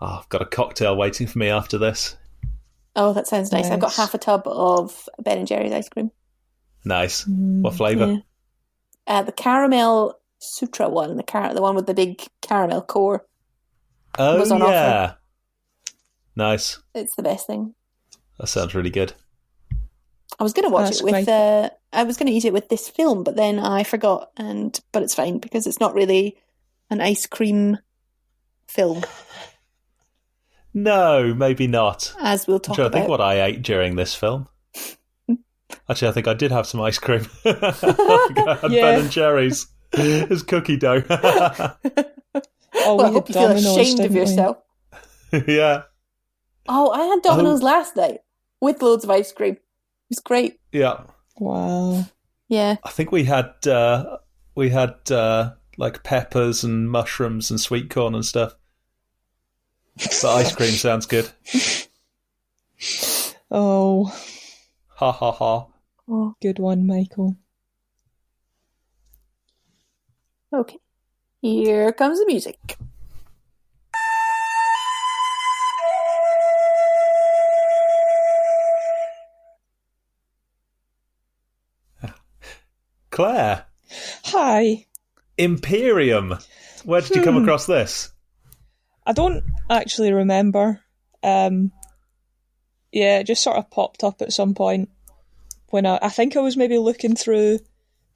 I've got a cocktail waiting for me after this. Oh, that sounds nice. I've got half a tub of Ben and Jerry's ice cream. Nice. What flavour? Yeah. The caramel Sutra one, the one with the big caramel core. Oh, was on offer. Nice. It's the best thing. That sounds really good. I was going to watch it with. I was going to eat it with this film, but then I forgot. But it's fine because it's not really an ice cream film. No, maybe not. As we'll talk about. I think what I ate during this film. Actually, I think I did have some ice cream. I had Ben and Jerry's. It's cookie dough. I hope you feel ashamed of yourself. Yeah. Oh, I had Domino's last night with loads of ice cream. It was great. Yeah. Wow. Yeah. I think we had like peppers and mushrooms and sweet corn and stuff. The ice cream sounds good. Oh. Ha ha ha. Oh. Good one, Michael. Okay. Here comes the music. Claire. Hi. Imperium. Where did you come across this? I don't actually remember. It just sort of popped up at some point when I think I was maybe looking through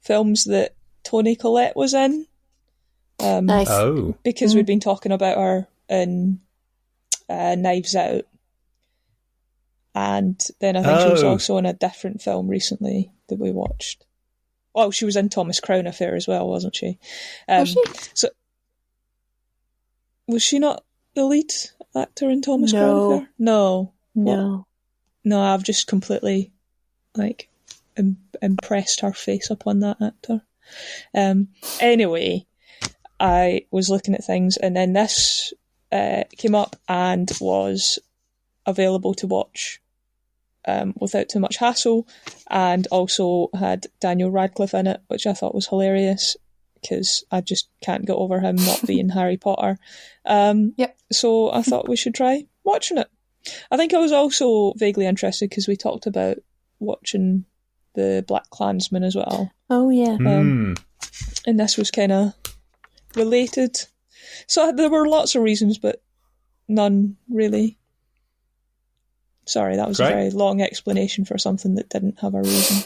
films that Toni Collette was in. Nice. Because we'd been talking about her in Knives Out. And then I think she was also in a different film recently that we watched. Oh, she was in Thomas Crown Affair as well, wasn't she? Was she? So, was she not the lead actor in Thomas Crown Affair? No. No, I've just completely impressed her face upon that actor. Anyway, I was looking at things and then this came up and was available to watch without too much hassle, and also had Daniel Radcliffe in it, which I thought was hilarious because I just can't get over him not being Harry Potter. So I thought we should try watching it. I think I was also vaguely interested because we talked about watching the Black Klansman as well. Oh yeah. And this was kind of related. So there were lots of reasons, but none really. Sorry, that was a very long explanation for something that didn't have a reason.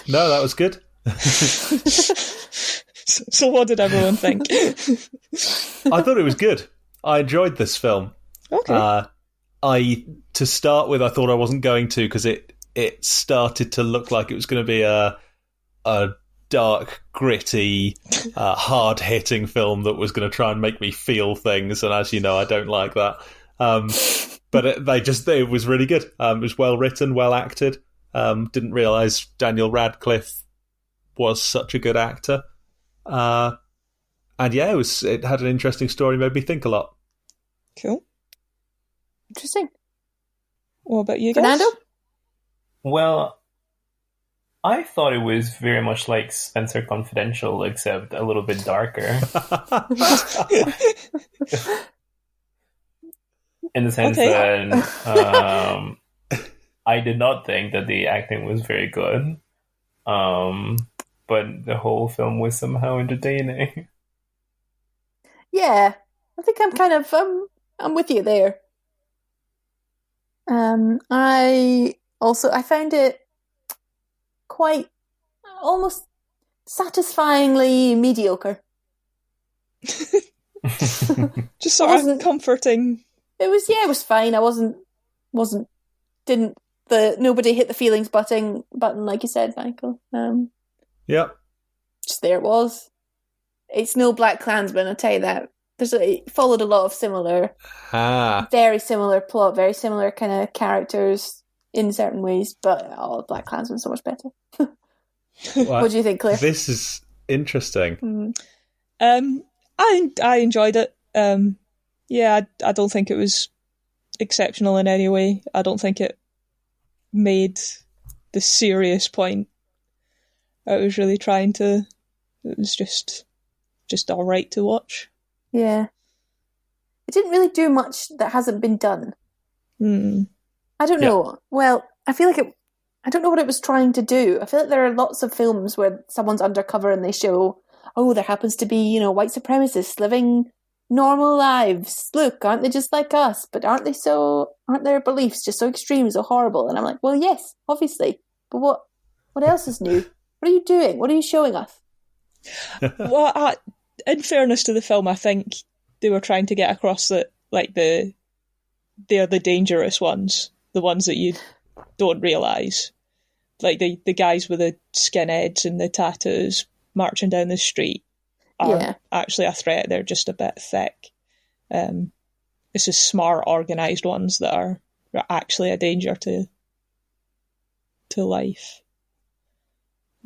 No, that was good. So what did everyone think? I thought it was good. I enjoyed this film. Okay. To start with, I thought I wasn't going to because it started to look like it was going to be a dark, gritty, hard-hitting film that was going to try and make me feel things, and as you know, I don't like that. But it was really good. It was well written, well acted. Didn't realise Daniel Radcliffe was such a good actor. And yeah, it had an interesting story, made me think a lot. Cool. Interesting. What about you guys? Fernando? Well, I thought it was very much like Spencer Confidential, except a little bit darker. In the sense that I did not think that the acting was very good, but the whole film was somehow entertaining. Yeah, I think I'm kind of I'm with you there. I found it quite almost satisfyingly mediocre. Just sort of comforting. It was fine. I nobody hit the feelings button like you said, Michael. Yep. Just there it was. It's no Black Klansman, I'll tell you that. It followed a lot of very similar plot, very similar kind of characters in certain ways, but Black Klansman's so much better. What do you think, Claire? This is interesting. I enjoyed it. I don't think it was exceptional in any way. I don't think it made the serious point I was really trying to. It was just all right to watch. Yeah. it didn't really do much that hasn't been done. I don't know. Well, I feel like I don't know what it was trying to do. I feel like there are lots of films where someone's undercover and they show, oh, there happens to be, white supremacists living normal lives. Look, aren't they just like us? But aren't their beliefs just so extreme, so horrible? And I'm like, well, yes, obviously. But what else is new? What are you doing? What are you showing us? Well, in fairness to the film, I think they were trying to get across that, like, they're the dangerous ones, the ones that you don't realise. Like, the guys with the skinheads and the tattoos marching down the street aren't actually a threat, they're just a bit thick. It's the smart, organised ones that are actually a danger to life.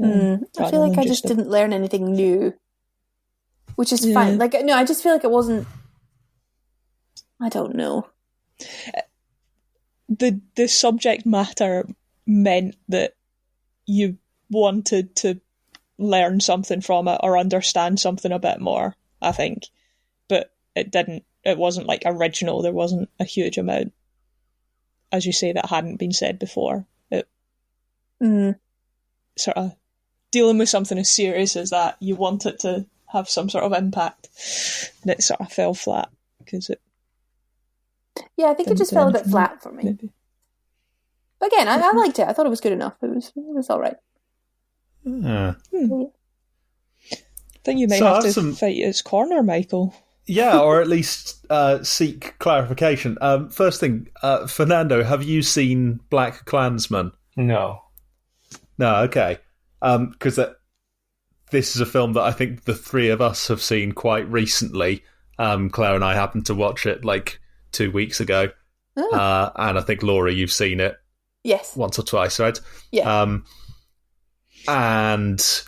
I feel like I just didn't learn anything new, which is fine. Like, no, I just feel like it wasn't. I don't know. The subject matter meant that you wanted to learn something from it or understand something a bit more, I think. But it wasn't like original. There wasn't a huge amount, as you say, that hadn't been said before. It sort of dealing with something as serious as that, you want it to have some sort of impact, and it sort of fell flat because it. Yeah, I think it just fell a bit flat for me. Maybe. But again, I liked it. I thought it was good enough. It was all right. I think you might have to fight its corner, Michael. Yeah, or at least seek clarification. First thing, Fernando, have you seen Black Klansman? No. No, okay. Because this is a film that I think the three of us have seen quite recently. Claire and I happened to watch it like 2 weeks ago. Oh. And I think, Laura, you've seen it once or twice, right? Yeah. And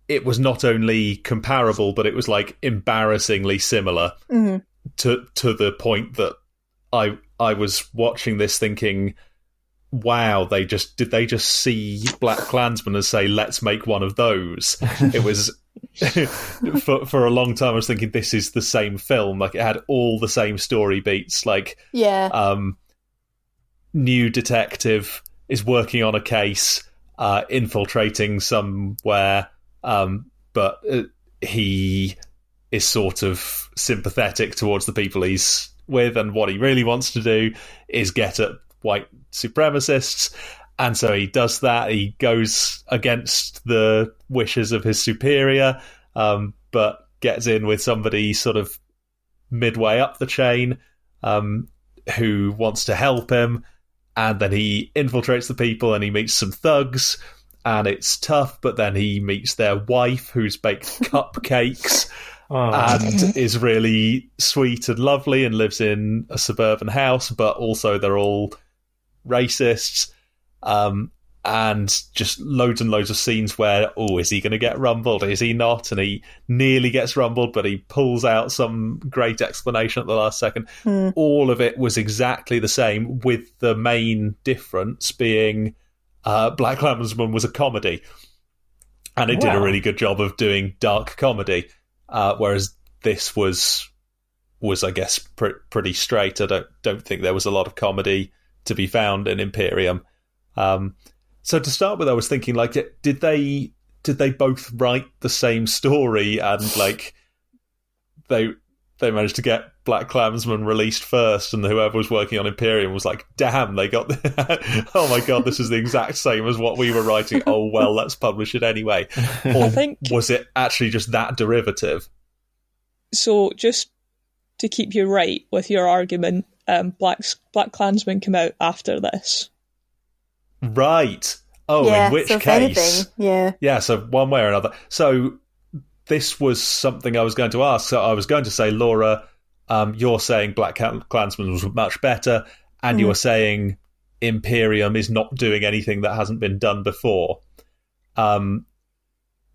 it was not only comparable, but it was like embarrassingly similar to the point that I was watching this thinking, wow, did they just see Black Klansman and say, let's make one of those? It was for a long time I was thinking this is the same film. Like, it had all the same story beats. Like, new detective is working on a case, infiltrating somewhere, but he is sort of sympathetic towards the people he's with, and what he really wants to do is get at white supremacists, and so he does that. He goes against the wishes of his superior, but gets in with somebody sort of midway up the chain who wants to help him, and then he infiltrates the people and he meets some thugs, and it's tough, but then he meets their wife who's baked cupcakes and is really sweet and lovely and lives in a suburban house, but also they're all racists, and just loads and loads of scenes where, is he going to get rumbled? Is he not? And he nearly gets rumbled, but he pulls out some great explanation at the last second. All of it was exactly the same, with the main difference being Black Klansman was a comedy, and it did a really good job of doing dark comedy, whereas this was I guess pretty straight. I don't think there was a lot of comedy to be found in Imperium. So to start with, I was thinking, like, did they both write the same story, and like they managed to get Black Klansman released first, and whoever was working on Imperium was like, damn, they got oh my god, this is the exact same as what we were writing. Oh well, let's publish it anyway. Or was it actually just that derivative? So just to keep you right with your argument, Black Klansman came out after this. Right. Oh, in which case... Yeah, so one way or another. So this was something I was going to ask. So I was going to say, Laura, you're saying Black Klansman was much better, and you're saying Imperium is not doing anything that hasn't been done before. And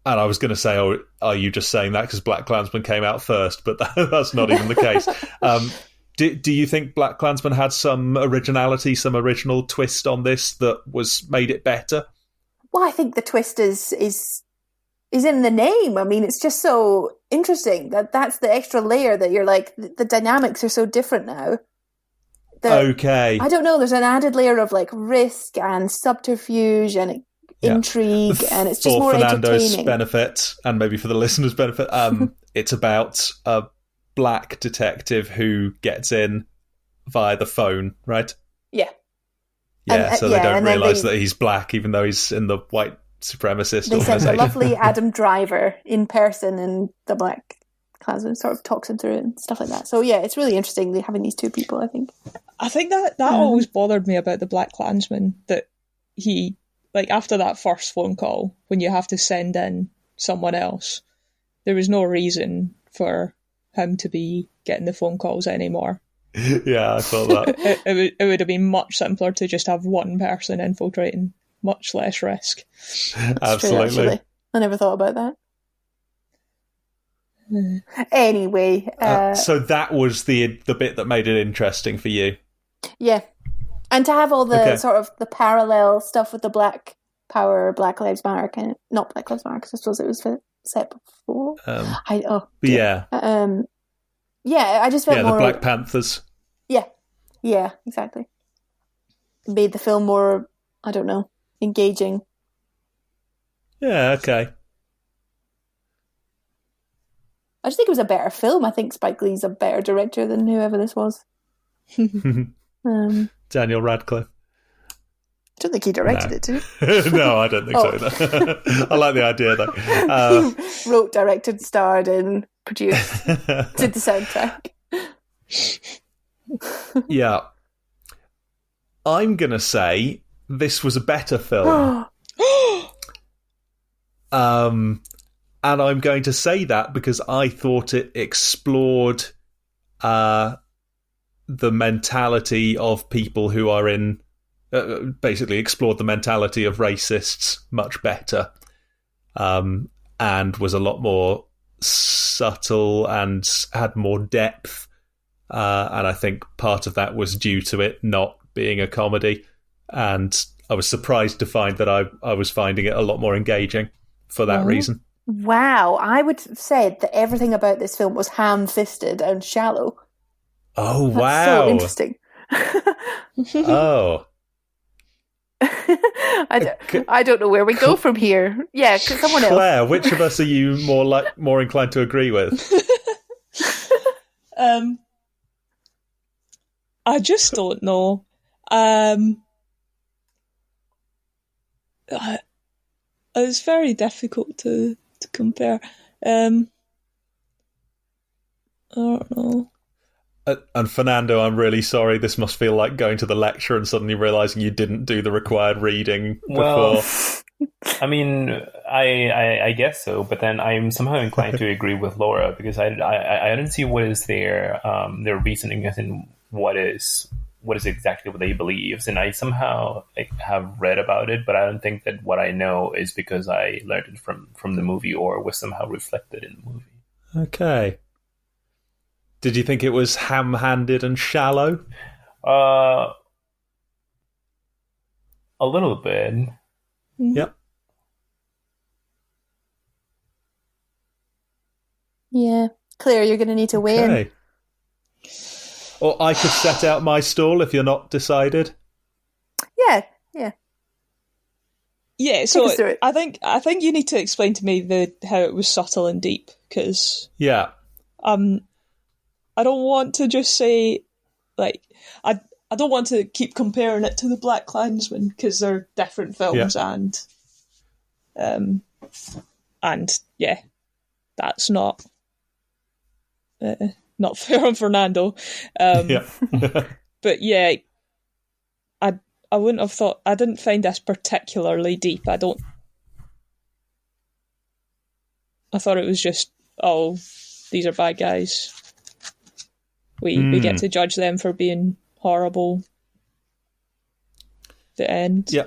I was going to say, are you just saying that because Black Klansman came out first? But that's not even the case. Do you think Black Klansman had some originality, some original twist on this that made it better? Well, I think the twist is is in the name. I mean, it's just so interesting that's the extra layer that you're like, the dynamics are so different now. Okay. I don't know, there's an added layer of like risk and subterfuge and intrigue, and it's just for more Fernando's entertaining. benefit, and maybe for the listeners' benefit, it's about a black detective who gets in via the phone, right? Yeah. Yeah, so they don't realise that he's black, even though he's in the white supremacist They send organisation. the lovely Adam Driver in person, and the Black Klansman sort of talks him through it and stuff like that. So yeah, it's really interesting having these two people, I think. I think that always bothered me about the Black Klansman, that he, like, after that first phone call, when you have to send in someone else, there was no reason for him to be getting the phone calls anymore. Yeah, I thought that. It would have been much simpler to just have one person infiltrating, much less risk. Absolutely. True, I never thought about that. Anyway. So that was the bit that made it interesting for you. Yeah. And to have all the sort of the parallel stuff with the Black Power, Black Lives Matter, kind of, not Black Lives Matter, because I suppose it was set before. Yeah. Yeah, I just felt more... the Black Panthers. Yeah, exactly. It made the film more, I don't know, engaging. Yeah, okay. I just think it was a better film. I think Spike Lee's a better director than whoever this was. Daniel Radcliffe. I don't think he directed it, did he? No, I don't think so either. I like the idea, though. Wrote, directed, starred in, produced, did the soundtrack. Yeah. I'm going to say this was a better film. And I'm going to say that because I thought it explored the mentality of people who are in... basically explored the mentality of racists much better, and was a lot more subtle and had more depth. And I think part of that was due to it not being a comedy. And I was surprised to find that I was finding it a lot more engaging for that reason. Wow, I would have said that everything about this film was ham-fisted and shallow. Oh, That's wow. so interesting. Oh. I don't know where we go from here. Yeah, someone else. Claire, which of us are you more inclined to agree with? I just don't know. It's very difficult to compare. I don't know. And Fernando, I'm really sorry. This must feel like going to the lecture and suddenly realising you didn't do the required reading before. Well, I mean, I guess so, but then I'm somehow inclined to agree with Laura because I don't see what is their reasoning as in what is exactly what they believe, and I somehow have read about it, but I don't think that what I know is because I learned it from the movie or was somehow reflected in the movie. Okay. Did you think it was ham-handed and shallow? A little bit. Yep. Yeah. Claire, you're going to need to weigh in. Or I could set out my stall if you're not decided. Yeah. Yeah, so I think you need to explain to me how it was subtle and deep, because I don't want to just say, like, I don't want to keep comparing it to the Black Klansman because they're different films, and yeah, that's not fair on Fernando. But yeah, I wouldn't have thought. I didn't find this particularly deep. I thought it was just, these are bad guys. We get to judge them for being horrible. The end. Yeah.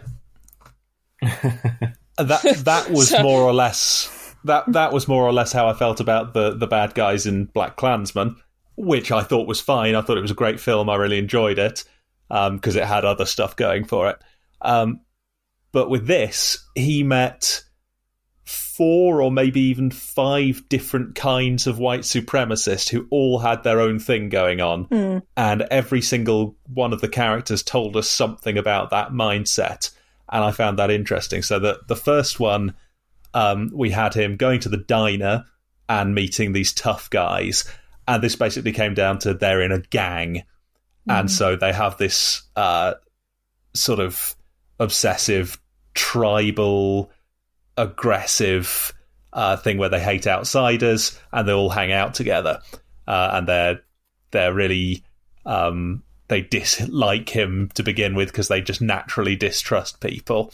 that was more or less that was more or less how I felt about the bad guys in Black Klansman, which I thought was fine. I thought it was a great film. I really enjoyed it because it had other stuff going for it. But with this, he met 4 or maybe even 5 different kinds of white supremacists who all had their own thing going on. And every single one of the characters told us something about that mindset. And I found that interesting. So the first one, we had him going to the diner and meeting these tough guys. And this basically came down to they're in a gang. And so they have this sort of obsessive, tribal, aggressive thing where they hate outsiders and they all hang out together. And they're really... they dislike him to begin with because they just naturally distrust people.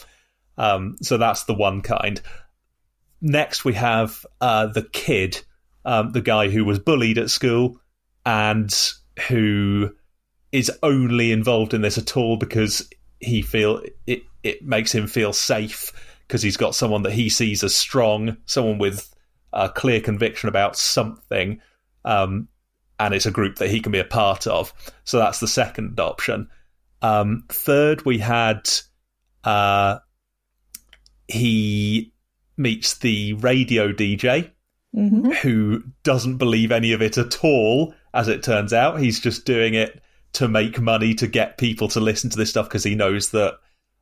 So that's the one kind. Next, we have the kid, the guy who was bullied at school and who is only involved in this at all because it makes him feel safe because he's got someone that he sees as strong, someone with a clear conviction about something, and it's a group that he can be a part of. So that's the second option. Third, we had he meets the radio DJ, who doesn't believe any of it at all, as it turns out. He's just doing it to make money, to get people to listen to this stuff, because he knows that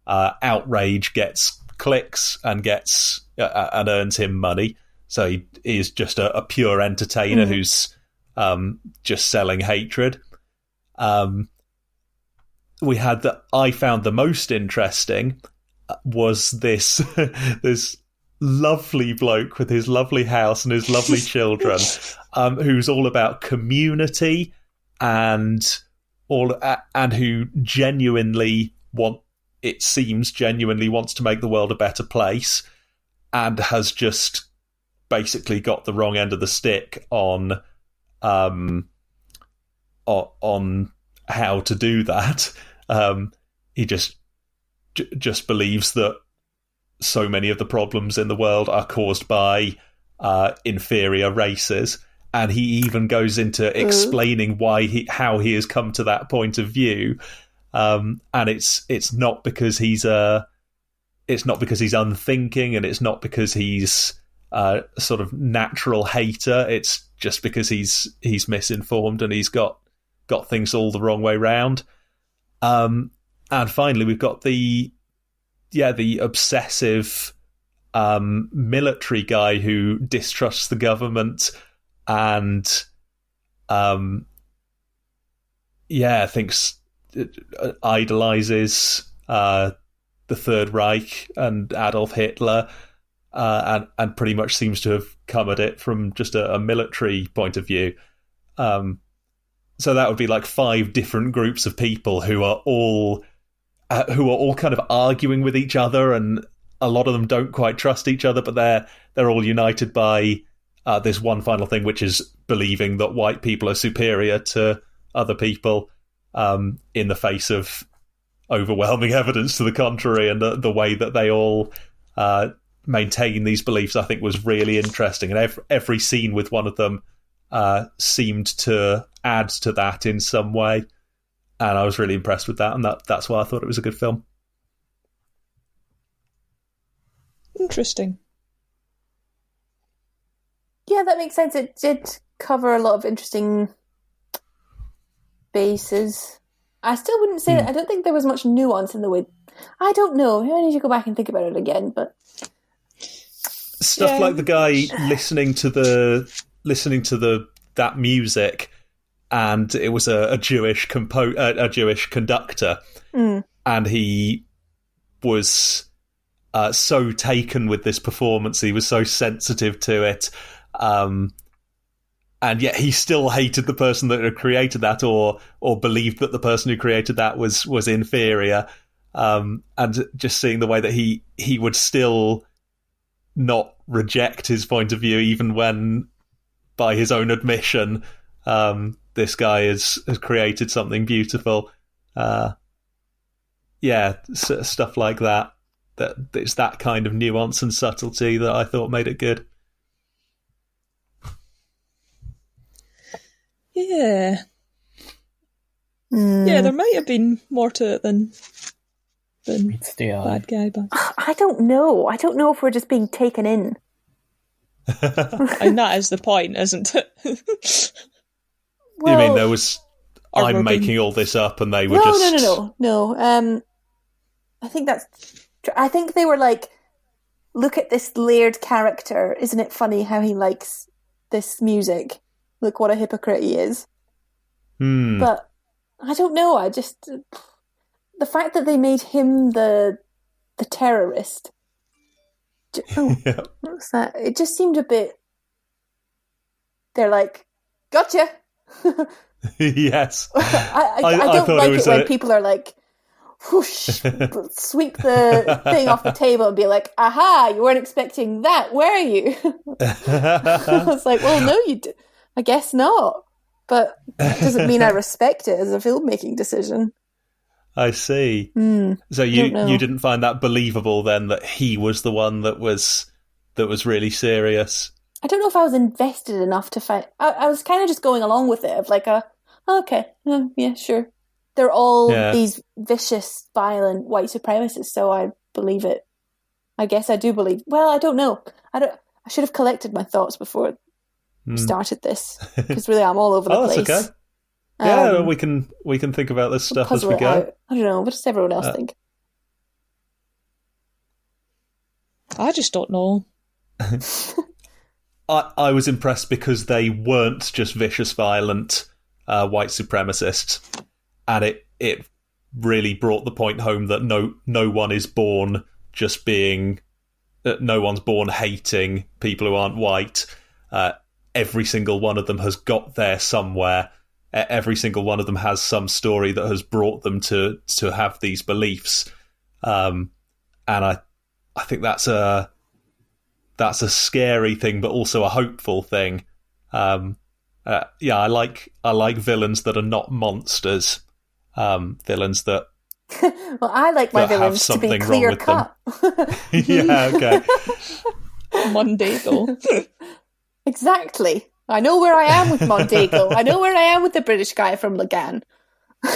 outrage gets clicks and gets and earns him money. So he is just a pure entertainer who's just selling hatred. We had that I found the most interesting was this this lovely bloke with his lovely house and his lovely children, who's all about community and who genuinely genuinely wants to make the world a better place, and has just basically got the wrong end of the stick on how to do that. He just believes that so many of the problems in the world are caused by inferior races, and he even goes into explaining how he has come to that point of view. And it's not because he's unthinking, and it's not because he's a sort of natural hater. It's just because he's misinformed and he's got things all the wrong way round. And finally, we've got the obsessive military guy who distrusts the government and thinks idolizes the Third Reich and Adolf Hitler, and pretty much seems to have come at it from just a military point of view. So that would be like 5 different groups of people who are all kind of arguing with each other, and a lot of them don't quite trust each other, but they're all united by this one final thing, which is believing that white people are superior to other people, in the face of overwhelming evidence to the contrary. And the way that they all maintain these beliefs, I think, was really interesting. And every scene with one of them seemed to add to that in some way. And I was really impressed with that, and that's why I thought it was a good film. Interesting. Yeah, that makes sense. It did cover a lot of interesting bases. I still wouldn't say that. I don't think there was much nuance in the way. I don't know. I need to go back and think about it again. But stuff like the guy listening to that music, and it was a Jewish Jewish conductor, and he was so taken with this performance. He was so sensitive to it, and yet he still hated the person that had created that, or believed that the person who created that was inferior. And just seeing the way that he would still not reject his point of view, even when, by his own admission, this guy has created something beautiful. Stuff like that. That it's that kind of nuance and subtlety that I thought made it good. Yeah. Yeah, there might have been more to it than bad guy, but I don't know. I don't know if we're just being taken in. And that is the point, isn't it? You mean there was... Or I'm we're making being- all this up and they were No, just... no. I think I think they were like, look at this layered character. Isn't it funny how he likes this music? Look what a hypocrite he is. But I don't know. I just... The fact that they made him the terrorist... Yeah. What was that? It just seemed a bit... They're like, gotcha! Yes. I don't like it when people are like, whoosh, sweep the thing off the table and be like, aha, you weren't expecting that, were you? I was like, well, no, I guess not. But that doesn't mean I respect it as a filmmaking decision. I see. So you didn't find that believable then, that he was the one that was really serious? I don't know if I was invested enough to find... I was kind of just going along with it, of like okay, yeah, sure. They're all these vicious, violent white supremacists, so I believe it. I guess I do believe... Well, I don't know. I should have collected my thoughts before we started this, because really I'm all over the place. That's okay. Yeah, we can think about this stuff as we go. Out. I don't know. What does everyone else think? I just don't know. I was impressed because they weren't just vicious, violent white supremacists, and it really brought the point home that no one is born just being... no one's born hating people who aren't white. Every single one of them has got there somewhere. Every single one of them has some story that has brought them to have these beliefs, and I think that's a scary thing, but also a hopeful thing. I like villains that are not monsters. Villains that... Well, I like my villains to be clear cut. Yeah, okay. Mondego. Exactly. I know where I am with Mondego. I know where I am with the British guy from Lagan. You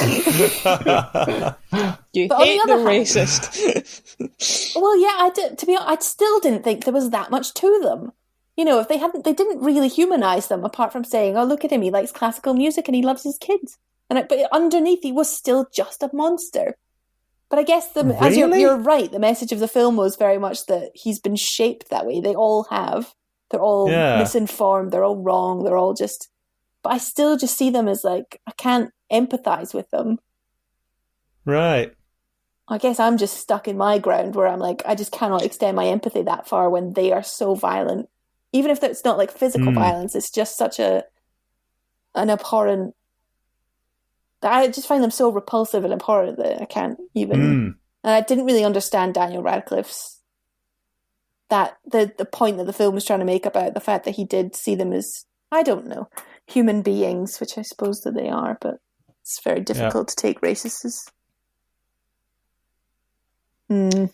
but hate the hand, racist. Well, yeah, I did. To be honest, I still didn't think there was that much to them. You know, if they didn't really humanize them, apart from saying, "Oh, look at him, he likes classical music and he loves his kids." But underneath, he was still just a monster. But I guess Really? as you're right, the message of the film was very much that he's been shaped that way. They all have. They're all misinformed. They're all wrong. They're all just... But I still just see them as like, I can't empathize with them. Right. I guess I'm just stuck in my ground where I'm like, I just cannot extend my empathy that far when they are so violent. Even if it's not like physical violence, it's just such an abhorrent... I just find them so repulsive and abhorrent that I can't even... And I didn't really understand Daniel Radcliffe's... that the point that the film was trying to make about the fact that he did see them as, I don't know, human beings, which I suppose that they are, but it's very difficult to take racists as... And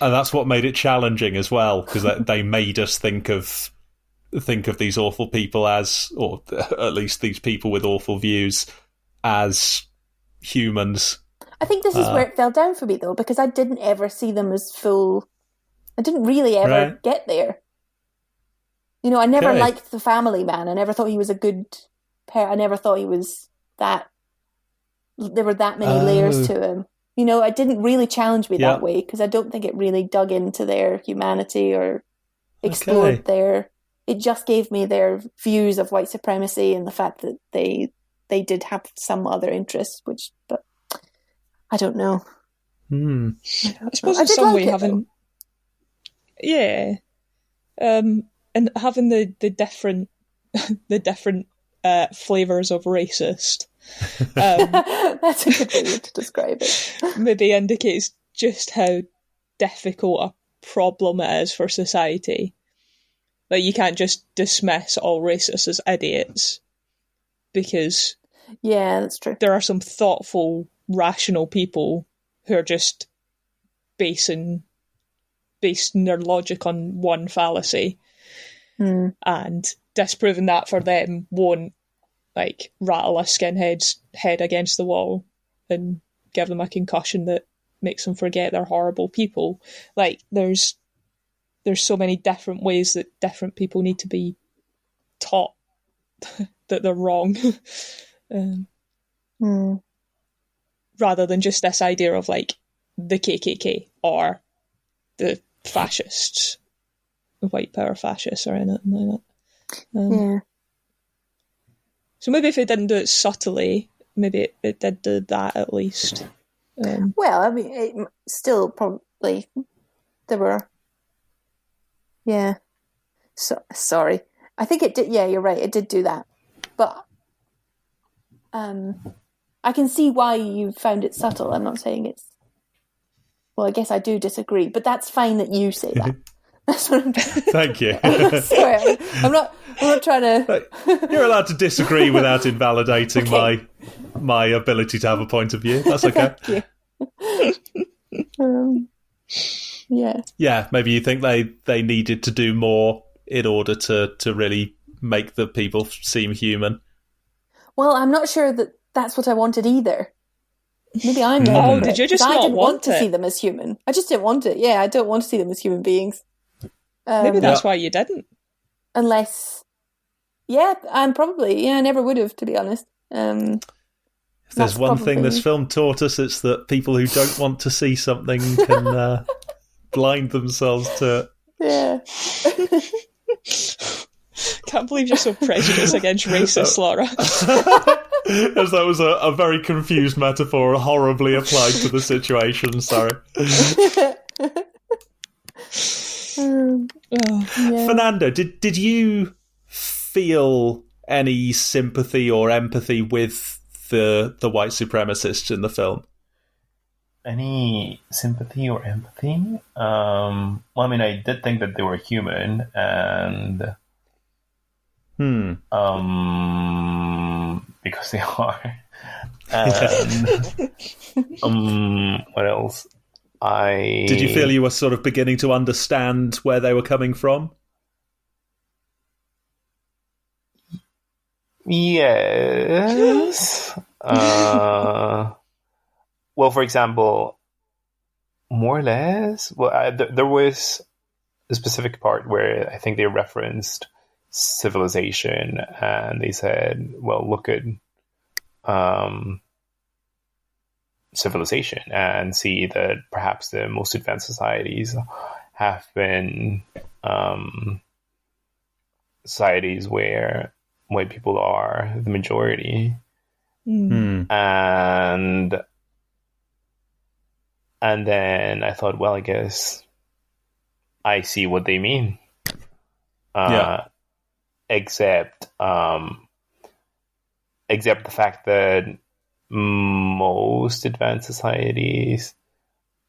that's what made it challenging as well, because they made us think of these awful people as, or at least these people with awful views, as humans. I think this is where it fell down for me, though, because I didn't ever see them as full... I didn't really ever get there. You know, I never liked the family man. I never thought he was a good pair. I never thought he was that... There were that many layers to him. You know, it didn't really challenge me that way, because I don't think it really dug into their humanity or explored their... It just gave me their views of white supremacy and the fact that they did have some other interests, but I don't know. I suppose in some way having... Yeah. And having the different flavours of racist. That's a good way to describe it. Maybe indicates just how difficult a problem it is for society. Like, you can't just dismiss all racists as idiots, because that's true. There are some thoughtful, rational people who are just basing their logic on one fallacy, and disproving that for them won't like rattle a skinhead's head against the wall and give them a concussion that makes them forget they're horrible people. Like, there's there's so many different ways that different people need to be taught that they're wrong. Rather than just this idea of like the KKK or the fascists, white power fascists or anything like that. So maybe if it didn't do it subtly, maybe it did do that at least. Well, I mean, it still probably there were. Yeah. So sorry. I think it did. Yeah, you're right. It did do that, but I can see why you found it subtle. I'm not saying it's. Well, I guess I do disagree, but that's fine that you say that. That's what I'm trying. Thank you. Sorry, I'm not trying to. You're allowed to disagree without invalidating my ability to have a point of view. That's okay. Thank you. Yeah. Yeah, maybe you think they needed to do more in order to really make the people seem human. Well, I'm not sure that that's what I wanted either. Maybe I'm wrong. Oh, did you just not I didn't want it? to see them as human. I just didn't want it. Yeah, I don't want to see them as human beings. Maybe that's why you didn't. Unless, and probably, I never would have, to be honest. If there's one thing this film taught us, it's that people who don't want to see something can blind themselves to it. Yeah. Can't believe you're so prejudiced against racists, Laura. As that was a very confused metaphor, horribly applied to the situation. Sorry. Fernando, did you feel any sympathy or empathy with the white supremacists in the film? Any sympathy or empathy? Well, I mean, I did think that they were human, and because they are. And what else? Did you feel you were sort of beginning to understand where they were coming from? Yes. Well, for example, more or less. Well, there was a specific part where I think they referenced civilization, and they said, "Well, look at civilization and see that perhaps the most advanced societies have been societies where white people are the majority." And then I thought, well, I guess I see what they mean. Except the fact that most advanced societies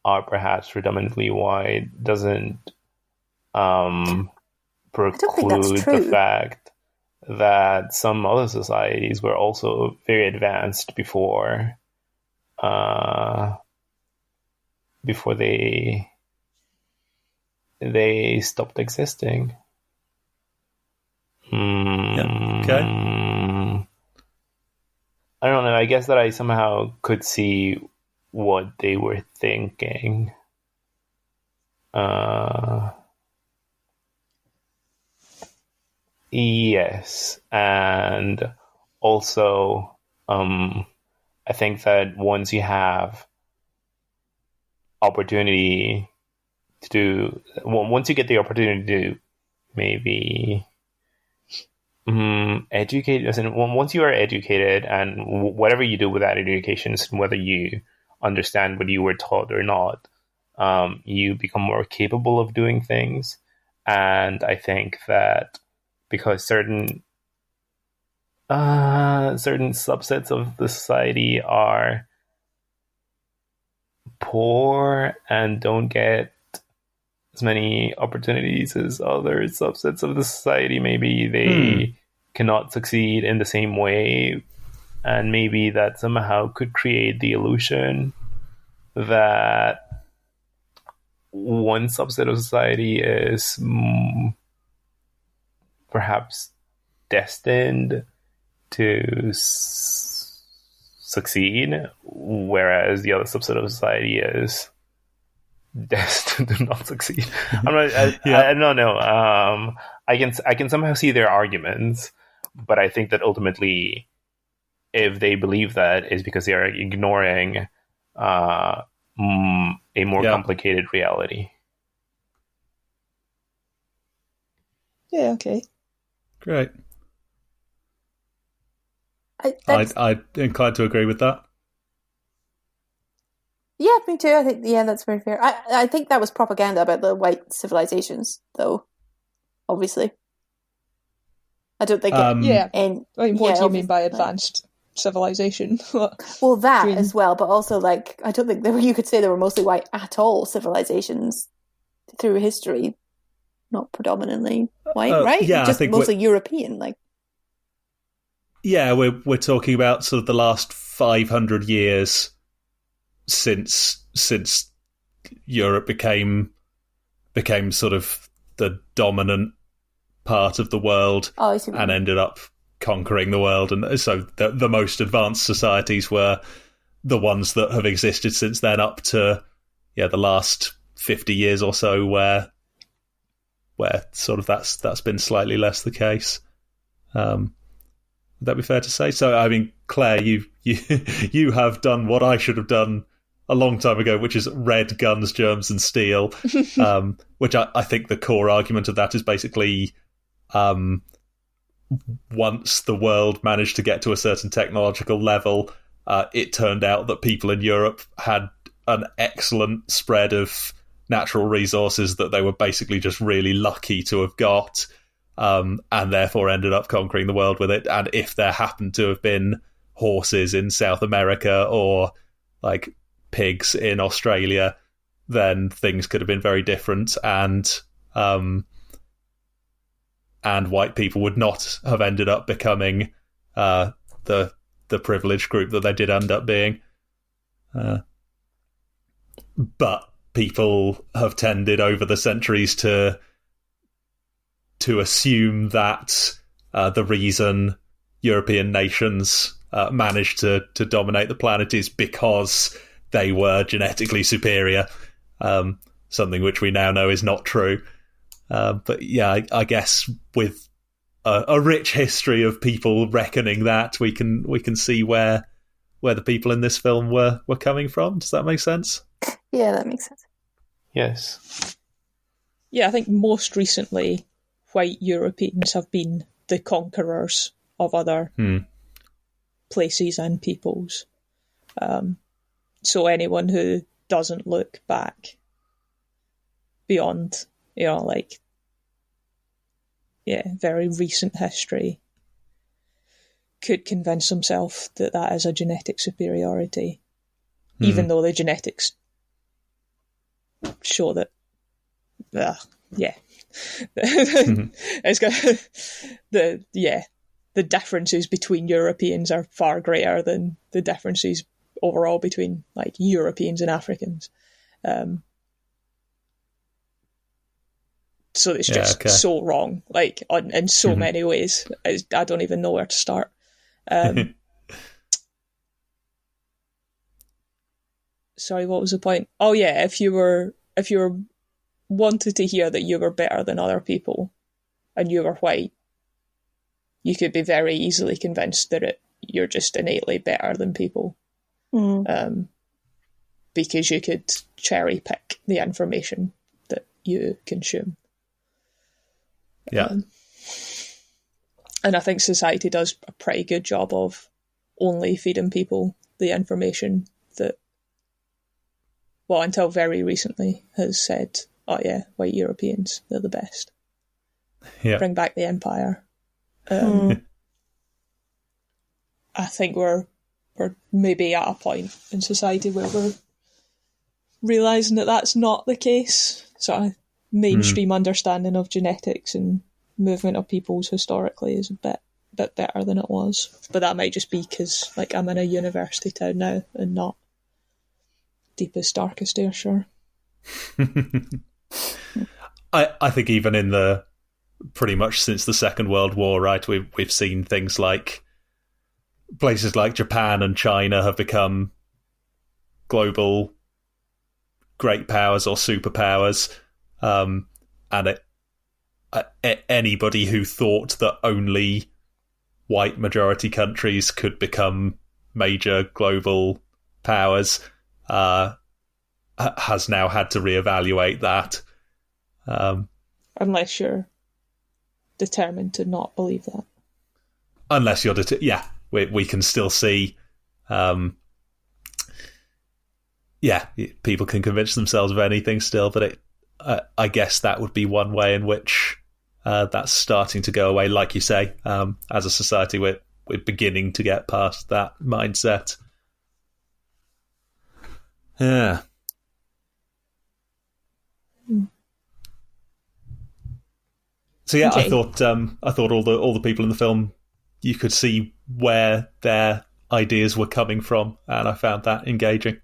are perhaps predominantly white doesn't preclude the fact that some other societies were also very advanced before they stopped existing. Okay. I don't know. I guess that I somehow could see what they were thinking. Yes, and also, I think that once you have opportunity once you get the opportunity to maybe educate, as in, once you are educated, and whatever you do with that education, whether you understand what you were taught or not, you become more capable of doing things. And I think that because certain subsets of the society are poor and don't get as many opportunities as other subsets of the society, maybe they cannot succeed in the same way, and maybe that somehow could create the illusion that one subset of society is perhaps destined to succeed, whereas the other subset of society is destined to not succeed. I don't know. I can somehow see their arguments, but I think that ultimately, if they believe that, is because they are ignoring a more complicated reality. Yeah. Okay. Great. I'd inclined to agree with that. Yeah, me too. I think that's very fair. I think that was propaganda about the white civilizations, though. Obviously, I don't think. And what do you mean by like, advanced civilization? Well, that as well, but also like I don't think you could say they were mostly white at all. Civilizations through history, not predominantly white, right? Yeah, just I think mostly European, like. Yeah, we're talking about sort of the last 500 years since Europe became sort of the dominant part of the world and ended up conquering the world. And so the most advanced societies were the ones that have existed since then, up to the last 50 years or so, where sort of that's been slightly less the case. Would that be fair to say? So, I mean, Claire, you have done what I should have done a long time ago, which is read Guns, Germs and Steel, which I think the core argument of that is basically once the world managed to get to a certain technological level, it turned out that people in Europe had an excellent spread of natural resources that they were basically just really lucky to have got. And therefore ended up conquering the world with it. And if there happened to have been horses in South America or like pigs in Australia, then things could have been very different, and white people would not have ended up becoming the privileged group that they did end up being. But people have tended over the centuries to assume that the reason European nations managed to dominate the planet is because they were genetically superior, something which we now know is not true. But yeah, I guess with a rich history of people reckoning that, we can see where the people in this film were coming from. Does that make sense? Yeah, that makes sense. Yes. Yeah, I think most recently, white Europeans have been the conquerors of other places and peoples. So anyone who doesn't look back beyond, very recent history could convince himself that is a genetic superiority, even though the genetics show that, it's got the differences between Europeans are far greater than the differences overall between like Europeans and Africans. So it's just so wrong, like in so many ways. I don't even know where to start. Sorry, what was the point? Oh yeah, if you were wanted to hear that you were better than other people and you were white, you could be very easily convinced that you're just innately better than people. Because you could cherry pick the information that you consume. Yeah. And I think society does a pretty good job of only feeding people the information that, well, until very recently, has said, oh yeah, white Europeans, they're the best. Yeah. Bring back the empire. I think we're maybe at a point in society where we're realising that that's not the case. Sort of mainstream understanding of genetics and movement of peoples historically is a bit better than it was. But that might just be because like I'm in a university town now and not deepest, darkest Ayrshire. I think even in the pretty much since the Second World War, right, we've seen things like places like Japan and China have become global great powers or superpowers, and anybody who thought that only white majority countries could become major global powers has now had to reevaluate that. Unless you're determined to not believe that. Unless you're we can still see people can convince themselves of anything still, but I guess that would be one way in which that's starting to go away. Like you say, as a society, we're beginning to get past that mindset. Yeah. So yeah, okay. I thought all the people in the film, you could see where their ideas were coming from, and I found that engaging.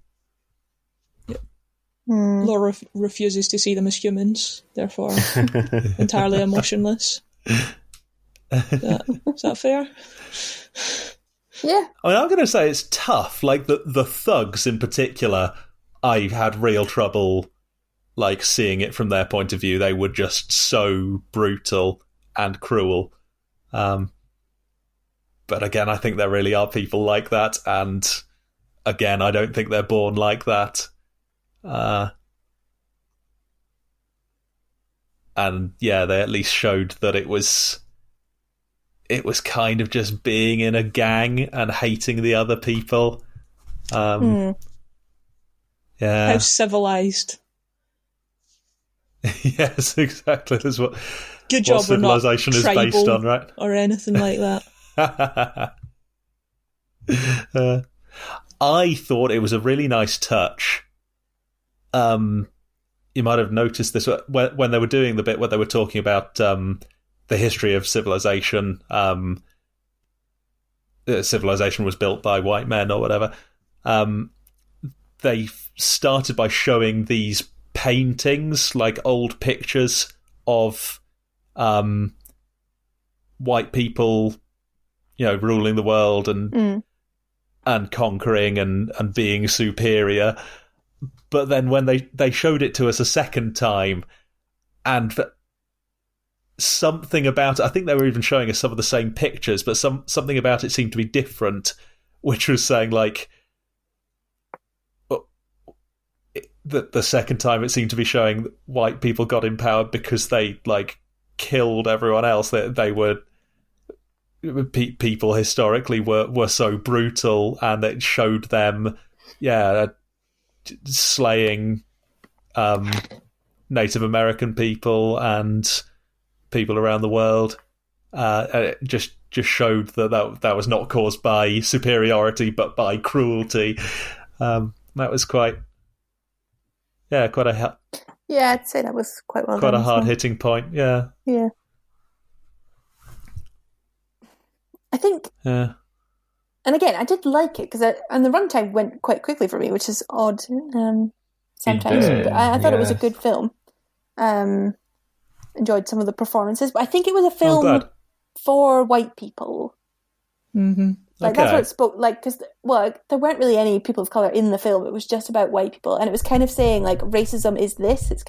Laura refuses to see them as humans, therefore entirely emotionless. Is that fair? Yeah. I mean, I'm going to say it's tough. Like the thugs in particular, I had real trouble like seeing it from their point of view. They were just so brutal and cruel. But again, I think there really are people like that, and again, I don't think they're born like that. And yeah, they at least showed that it was kind of just being in a gang and hating the other people. Yeah, how civilized. Yes, exactly. That's what good job. Civilization is based on, right? Or anything like that. I thought it was a really nice touch. You might have noticed this when they were doing the bit where they were talking about the history of civilization. Civilization was built by white men or whatever. They started by showing these paintings, like old pictures of white people, ruling the world and conquering and being superior. But then when they showed it to us a second time, and something about it, I think they were even showing us some of the same pictures, but something about it seemed to be different, which was saying like the second time it seemed to be showing that white people got in power because they like killed everyone else. They were people historically were so brutal, and it showed them slaying Native American people and people around the world. It just showed that was not caused by superiority but by cruelty. That was quite I'd say that was quite well quite done. A hard-hitting point. Yeah. I think. Yeah. And again, I did like it because and the runtime went quite quickly for me, which is odd sometimes. But I thought it was a good film. Enjoyed some of the performances, but I think it was a film for white people. Mm-hmm. Like that's what it spoke like, because there weren't really any people of color in the film. It was just about white people, and it was kind of saying like racism is this. It's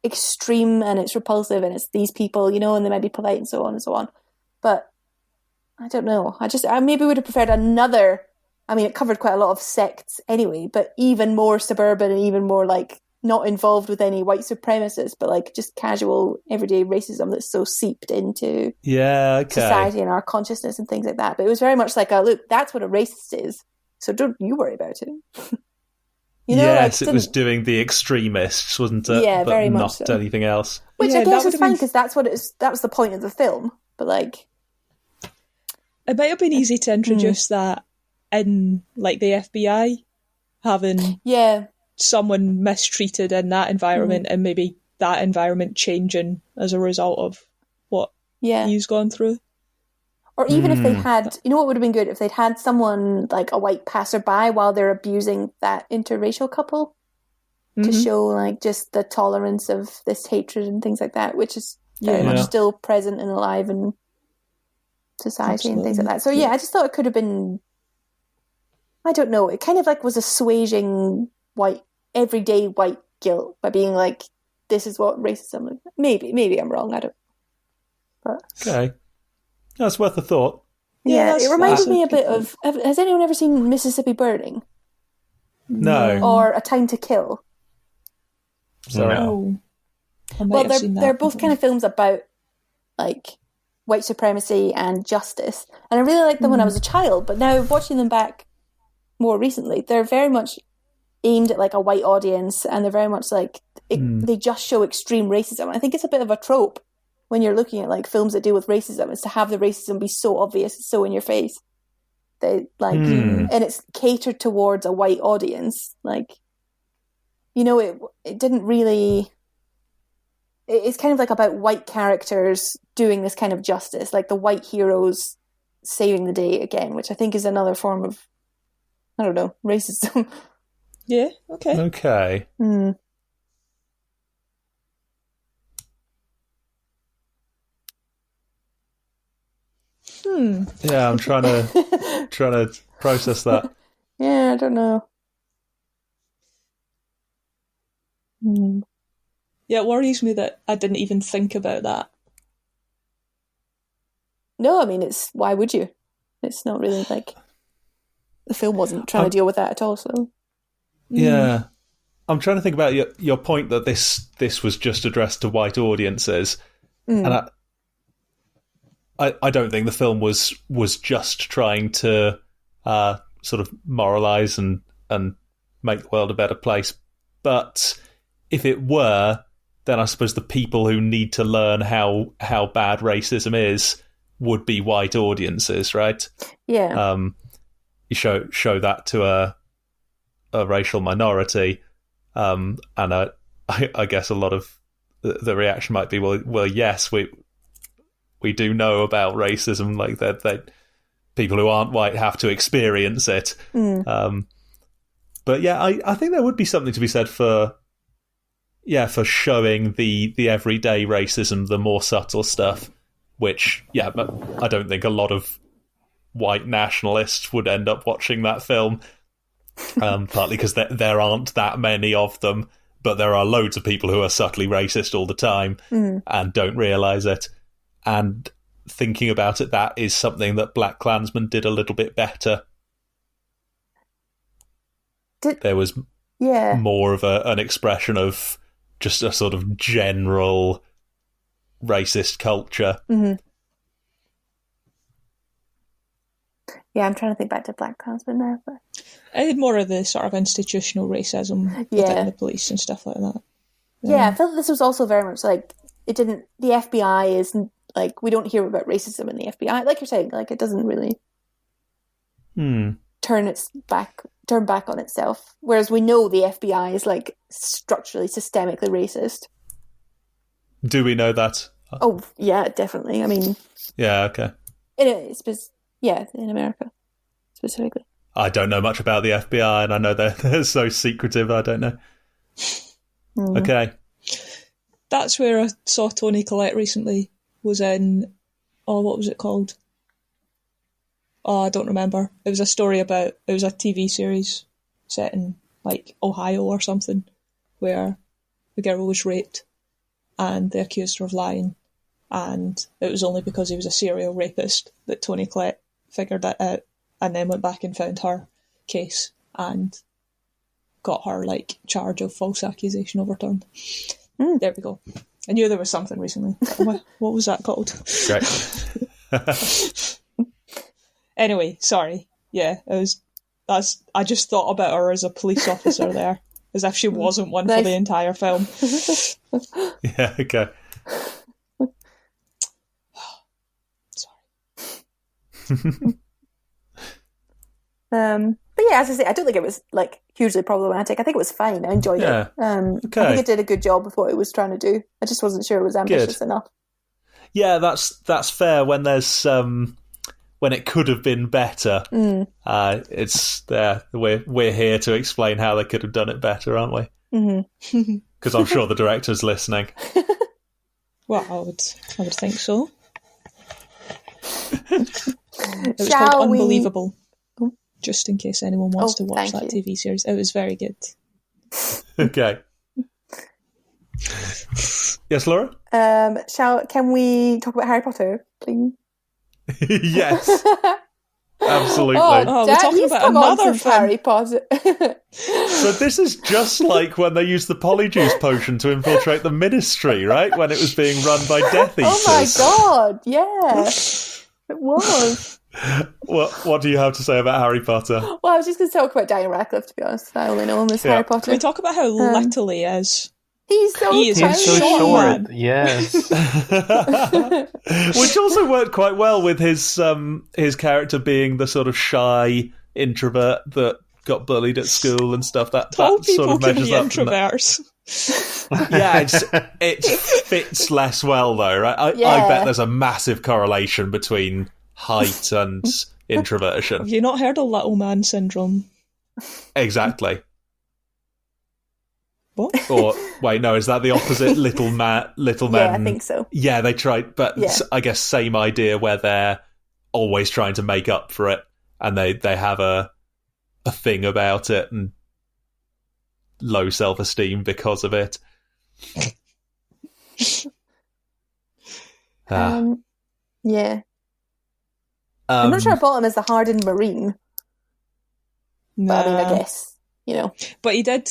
extreme and it's repulsive, and it's these people, and they might be polite and so on and so on. But I don't know. I maybe would have preferred another. I mean, it covered quite a lot of sects anyway, but even more suburban and even more like not involved with any white supremacists, but like just casual everyday racism that's so seeped into society and our consciousness and things like that. But it was very much like, look, that's what a racist is, so don't you worry about it. Yes, it was doing the extremists, wasn't it? Yeah, but very much not so. Anything else. Which I guess is fine because that's what it is. That was the point of the film. But like, it might have been easy to introduce that in like the FBI having someone mistreated in that environment and maybe that environment changing as a result of what he's gone through. Or even if they had, what would have been good if they'd had someone like a white passerby while they're abusing that interracial couple to show like just the tolerance of this hatred and things like that, which is very much still present and alive in society and things like that. So I just thought it could have been, I don't know, it kind of like was assuaging white everyday white guilt by being like, this is what racism is. Maybe I'm wrong, I don't. But Okay. That's worth a thought. yeah, it reminded me a bit of... Has anyone ever seen Mississippi Burning? No. Or A Time to Kill? Sorry. No. Well, they're both kind of films about, like, white supremacy and justice. And I really liked them when I was a child, but now watching them back more recently, they're very much aimed at, like, a white audience, and they're very much like... They just show extreme racism. I think it's a bit of a trope when you're looking at, like, films that deal with racism, is to have the racism be so obvious, so in your face. And it's catered towards a white audience. Like, you know, it didn't really... It's kind of like about white characters doing this kind of justice, like the white heroes saving the day again, which I think is another form of, I don't know, racism. Yeah, okay. Okay. Yeah, I'm trying to process that. Yeah, I don't know. Yeah, it worries me that I didn't even think about that. No, I mean, why would you? It's not really like the film wasn't trying to deal with that at all. So yeah, I'm trying to think about your point that this was just addressed to white audiences, and I don't think the film was just trying to sort of moralize and make the world a better place. But if it were, then I suppose the people who need to learn how bad racism is would be white audiences, right? Yeah. You show that to a racial minority, and I guess a lot of the reaction might be, well, yes, we do know about racism, like that people who aren't white have to experience it. But yeah, I think there would be something to be said for showing the everyday racism, the more subtle stuff, which, yeah, but I don't think a lot of white nationalists would end up watching that film, partly because there aren't that many of them, but there are loads of people who are subtly racist all the time and don't realise it. And thinking about it, that is something that Black Klansman did a little bit better. There was more of an expression of just a sort of general racist culture. Yeah, I'm trying to think back to Black Klansman now. But... I did more of the sort of institutional racism within the police and stuff like that. Yeah, I felt this was also very much like, it didn't... The FBI is... Like, we don't hear about racism in the FBI. Like you're saying, like, it doesn't really turn back on itself. Whereas we know the FBI is, like, structurally, systemically racist. Do we know that? Oh, yeah, definitely. I mean... Yeah, okay. In America, specifically. I don't know much about the FBI, and I know they're so secretive, I don't know. Okay. That's where I saw Toni Collette recently. Was in, what was it called? I don't remember. It was a story about, it was a TV series set in, like, Ohio or something, where the girl was raped and they accused her of lying, and it was only because he was a serial rapist that Toni Collette figured that out and then went back and found her case and got her, like, charge of false accusation overturned. There we go. I knew there was something recently. What was that called? Great. Anyway, sorry. Yeah, I just thought about her as a police officer there, as if she wasn't one for the entire film. Yeah, okay. Sorry. But yeah, as I say, I don't think it was, like, hugely problematic. I think it was fine. I enjoyed it. Okay. I think it did a good job with what it was trying to do. I just wasn't sure it was ambitious enough. Yeah, that's fair. When there's when it could have been better, it's there. We're here to explain how they could have done it better, aren't we? Because I'm sure the director's listening. Well, I would think so. It was called Unbelievable. Just in case anyone wants to watch that TV series. It was very good. Okay. Yes, Laura? Can we talk about Harry Potter, please? Yes. Absolutely. Oh, we're talking he's about come on another since film. Harry Potter. So this is just like when they used the polyjuice potion to infiltrate the Ministry, right? When it was being run by Death Eaters. Oh my god, yeah. It was. What do you have to say about Harry Potter? Well, I was just going to talk about Daniel Radcliffe, to be honest. I only know him as Harry Potter. Can we talk about how little he is? He's so short. Yes. Which also worked quite well with his character being the sort of shy introvert that got bullied at school and stuff. That Tall sort of people can measures be up. introverts. Yeah, it fits less well though, right? I bet there's a massive correlation between height and introversion. Have you not heard of little man syndrome? Exactly. What? Or wait, no, is that the opposite? Little men. Yeah, I think so. Yeah, they tried, but I guess same idea where they're always trying to make up for it, and they have a thing about it and low self-esteem because of it. Yeah. I'm not sure I bought him as the hardened Marine. Nah. But I mean, I guess, you know. But he did...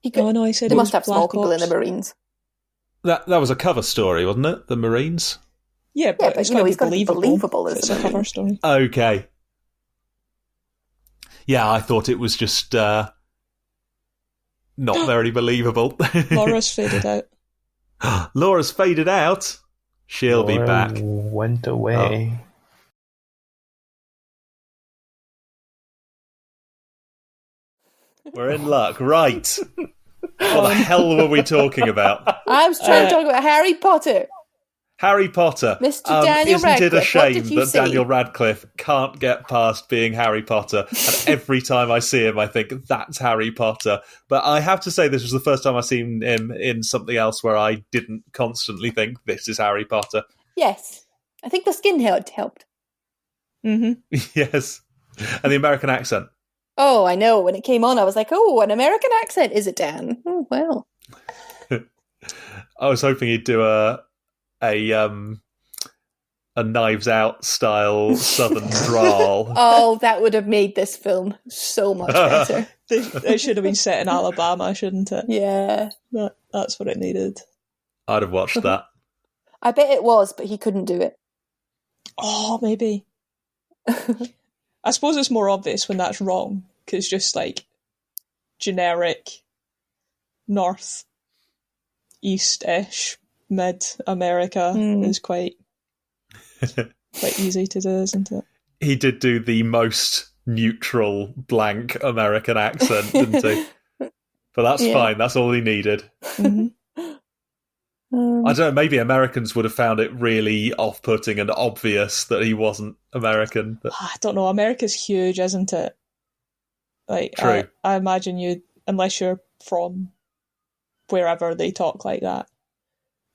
He said they must have Black small people in Ops. the Marines. That was a cover story, wasn't it? The Marines? Yeah, but it's you know, got he's to got to be be believable. believable as It's a a cover Marine. story. Okay. Yeah, I thought it was just not very believable. Laura's faded out. Laura's faded out. She'll be Laura back. Went away. We're in luck. Right. What the hell were we talking about? I was trying to talk about Harry Potter. Harry Potter. Mr. Daniel isn't Radcliffe, it a what shame did you that say? Daniel Radcliffe can't get past being Harry Potter? And every time I see him, I think, that's Harry Potter. But I have to say, this was the first time I've seen him in something else where I didn't constantly think, this is Harry Potter. Yes. I think the skinhead helped. Mm-hmm. Yes. And the American accent. Oh, I know. When it came on, I was like, oh, an American accent, is it, Dan? Oh, well. I was hoping he'd do a Knives Out style Southern drawl. Oh, that would have made this film so much better. It should have been set in Alabama, shouldn't it? Yeah. That's what it needed. I'd have watched that. I bet it was, but he couldn't do it. Oh, maybe. I suppose it's more obvious when that's wrong, because just like generic North, East-ish, mid-America is quite easy to do, isn't it? He did do the most neutral, blank American accent, didn't he? But that's fine. That's all he needed. Mm-hmm. I don't know, maybe Americans would have found it really off-putting and obvious that he wasn't American. But... I don't know. America's huge, isn't it? Like, True. I imagine you, unless you're from wherever they talk like that.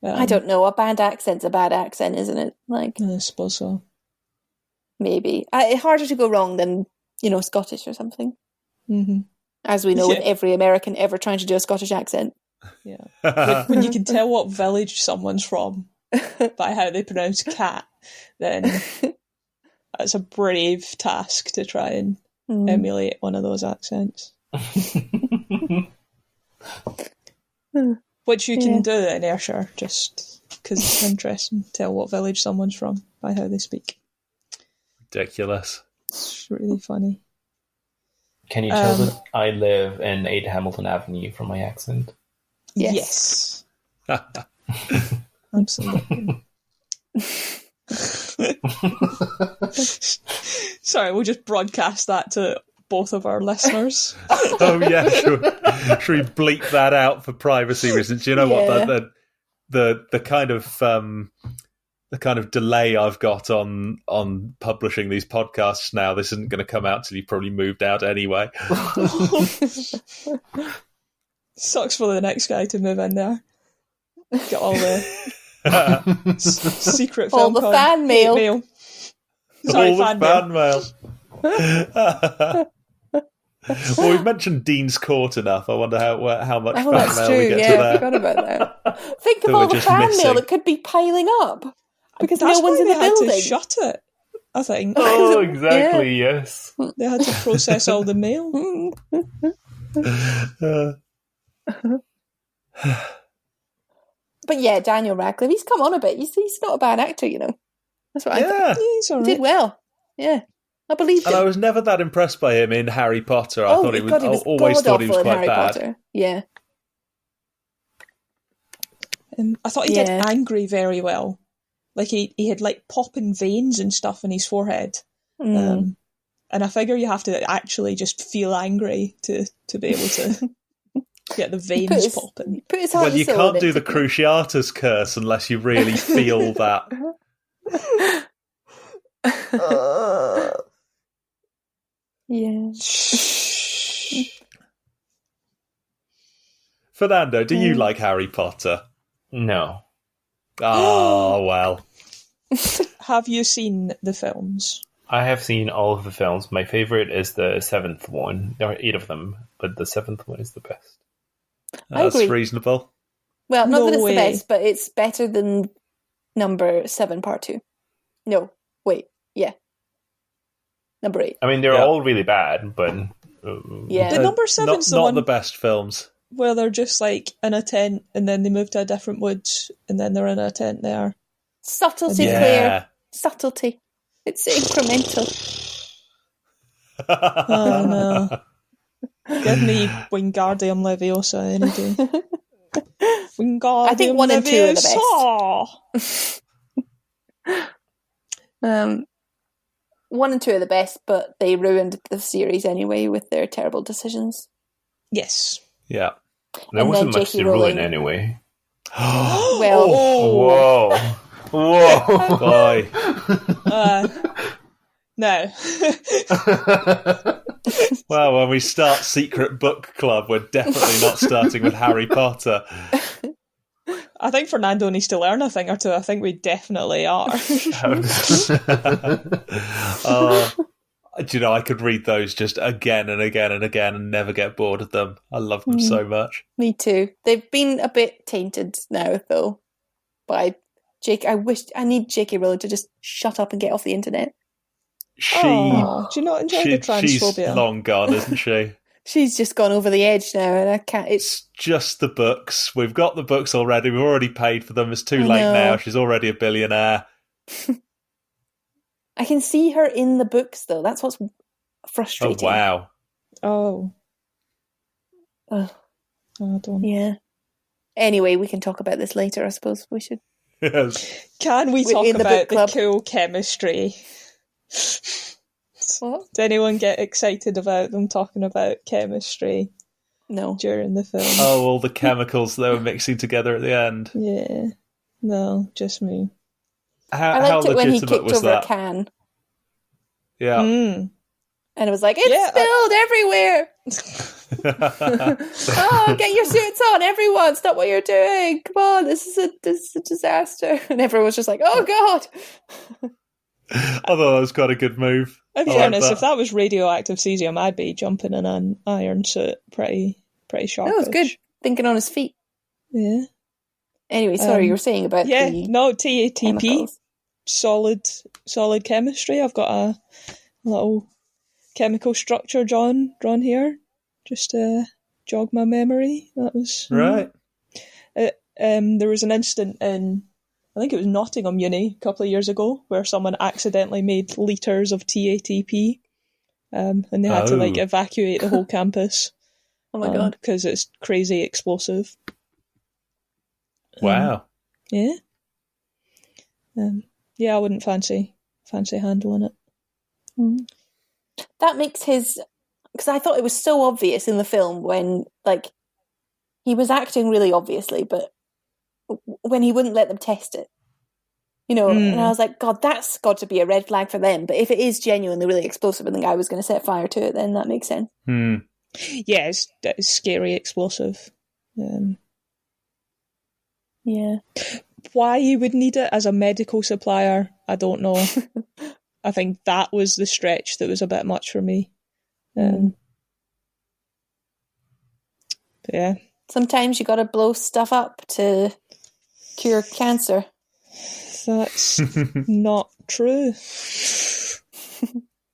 I don't know. A bad accent's a bad accent, isn't it? Like, I suppose so. Maybe. It's harder to go wrong than, Scottish or something. Mm-hmm. As we know with every American ever trying to do a Scottish accent. Yeah. when you can tell what village someone's from by how they pronounce cat, then it's a brave task to try and emulate one of those accents. Which you can do in Ayrshire, just because it's interesting to tell what village someone's from by how they speak. Ridiculous. It's really funny. Can you tell that I live in 8 Hamilton Avenue from my accent? Yes. Absolutely. Sorry, we'll just broadcast that to both of our listeners. Oh yeah, sure. Should we bleep that out for privacy reasons? You know what? The kind of delay I've got on publishing these podcasts now. This isn't going to come out till you've probably moved out anyway. Sucks for the next guy to move in there. Get all the secret film. All the fan mail. Sorry, all fan the fan mail. Well, we've mentioned Dean's Court enough. I wonder how much fan that's mail true. we get to Yeah, I there. forgot about that. Think of That all we're the just fan missing. mail that could be piling up because That's no one's why in they the had building. to shut it, I think. Oh, exactly. Yes. They had to process all the mail. But yeah, Daniel Radcliffe, he's come on a bit. He's not a bad actor, you know. That's what I think. Yeah, he's all He right. did well. Yeah, I believed And him. I was never that impressed by him in Harry Potter. I thought he was. God, he was always thought he was god-awful in quite Harry bad. Potter. Yeah. I thought he did angry very well. Like he had like popping veins and stuff in his forehead. And I figure you have to actually just feel angry to be able to get the veins popping. Put his heart Well, and you soul can't in do it, the Cruciatus curse unless you really feel that. Yeah. Fernando, do you like Harry Potter? No. Oh, well. Have you seen the films? I have seen all of the films. My favorite is the 7th one. There are 8 of them, but the 7th one is the best. That's reasonable. Well, not that it's way. the best, but it's better than number 7, part 2. No, wait, yeah. Number 8. I mean, they're all really bad, but... Yeah. The number 7's the not one the best films. where they're just like in a tent and then they move to a different woods and then they're in a tent there. Subtlety, Yeah. Claire. Subtlety. It's incremental. Oh no. Give me Wingardium Leviosa any day. Wingardium I think 1 and 2 are the Leviosa! 1 and 2 are the best, but they ruined the series anyway with their terrible decisions. Yes. Yeah. There And wasn't then much J.K. to ruin Rowling. anyway. Well, Whoa. Whoa. Boy. No. Well, when we start Secret Book Club, we're definitely not starting with Harry Potter. I think Fernando needs to learn a thing or two. I think we definitely are. Do you know, I could read those just again and again and again and never get bored of them. I love them so much. me too. They've been a bit tainted now, though. By Jake, I need J.K. Rowling to just shut up and get off the internet. Do you not enjoy the transphobia? She's long gone, isn't she? She's just gone over the edge now, and I can't. It's just the books. We've got the books already. We've already paid for them. It's too late know. now. She's already a billionaire. I can see her in the books, though. That's what's frustrating. Oh, wow. Oh. Ugh. I don't. Yeah. Anyway, we can talk about this later, I suppose. We should. Yes. Can we talk in the about book club. the cool chemistry? What? Did anyone get excited about them talking about chemistry No. during the film? Oh, all the chemicals they were mixing together at the end. Yeah. No, just me. How I liked it when he legitimate kicked was over that? a can. Yeah. Mm. And it was like, it's spilled everywhere. Oh, get your suits on, everyone! Stop what you're doing! Come on, this is a disaster. And everyone was just like, oh god! I thought that was quite a good move. In I fairness, like if that was radioactive cesium, I'd be jumping in an iron suit pretty sharpish. That was good. Thinking on his feet. Yeah. Anyway, sorry, you were saying about the no, TATP. chemicals. Solid chemistry. I've got a little chemical structure drawn here, just to jog my memory. That was Right. There was an incident in, I think it was Nottingham Uni a couple of years ago, where someone accidentally made litres of TATP, and they had to evacuate the whole campus. Oh my god. Because it's crazy explosive. Wow. Yeah. Yeah, I wouldn't fancy handling it. That makes his... Because I thought it was so obvious in the film when, he was acting really obviously, but when he wouldn't let them test it. And I was like, God, that's got to be a red flag for them. But if it is genuinely really explosive and the guy was going to set fire to it, then that makes sense. Yeah, it's scary explosive. Yeah. Why you would need it as a medical supplier, I don't know. I think that was the stretch that was a bit much for me. Yeah. Sometimes you got to blow stuff up to cure cancer. That's not true.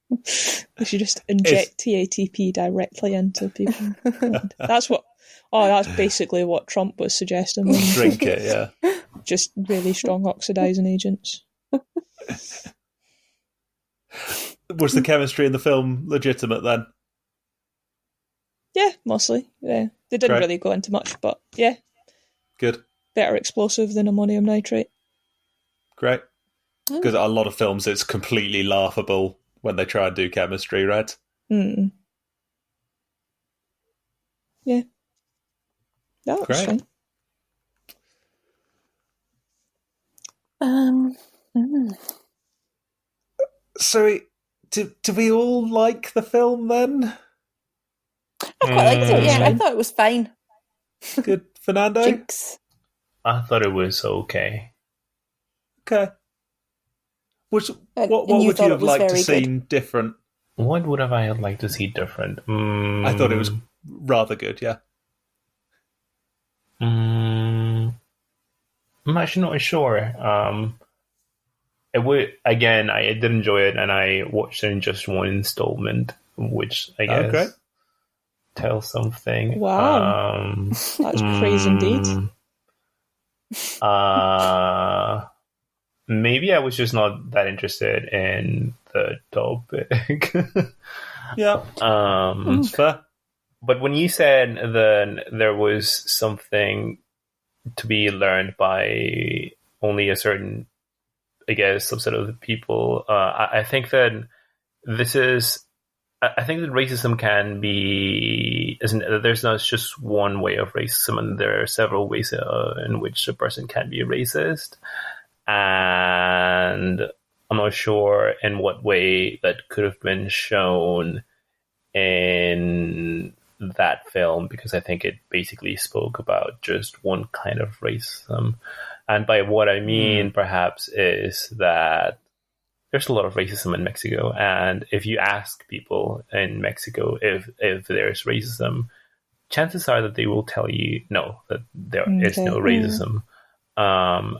We should just inject TATP directly into people. That's basically what Trump was suggesting. Drink it, yeah. Just really strong oxidizing agents. Was the chemistry in the film legitimate then? Yeah, mostly. Yeah. They didn't Great. really go into much, but yeah. Good. Better explosive than ammonium nitrate. Great. Because a lot of films, it's completely laughable when they try and do chemistry, right? Mm. Yeah. No, that's Great. fine. So, do we all like the film then? I quite liked it, yeah. I thought it was fine. Good. Fernando? Jinx. I thought it was okay. Okay. What And you would thought you it have was liked to very see good. different? What would have I liked to see different? I thought it was rather good, yeah. I'm actually not sure. It would, again, I did enjoy it, and I watched it in just one installment, which I guess great. tells something. Wow. That's praise indeed. Maybe I was just not that interested in the topic. Yeah. It's fair. But when you said that there was something to be learned by only a certain, I guess, subset of the people, I think that I think that racism can be, there's not just one way of racism, and there are several ways in which a person can be racist. And I'm not sure in what way that could have been shown in that film, because I think it basically spoke about just one kind of racism. And by what I mean, perhaps, is that there's a lot of racism in Mexico. And if you ask people in Mexico if there's racism, chances are that they will tell you no, that there is no racism.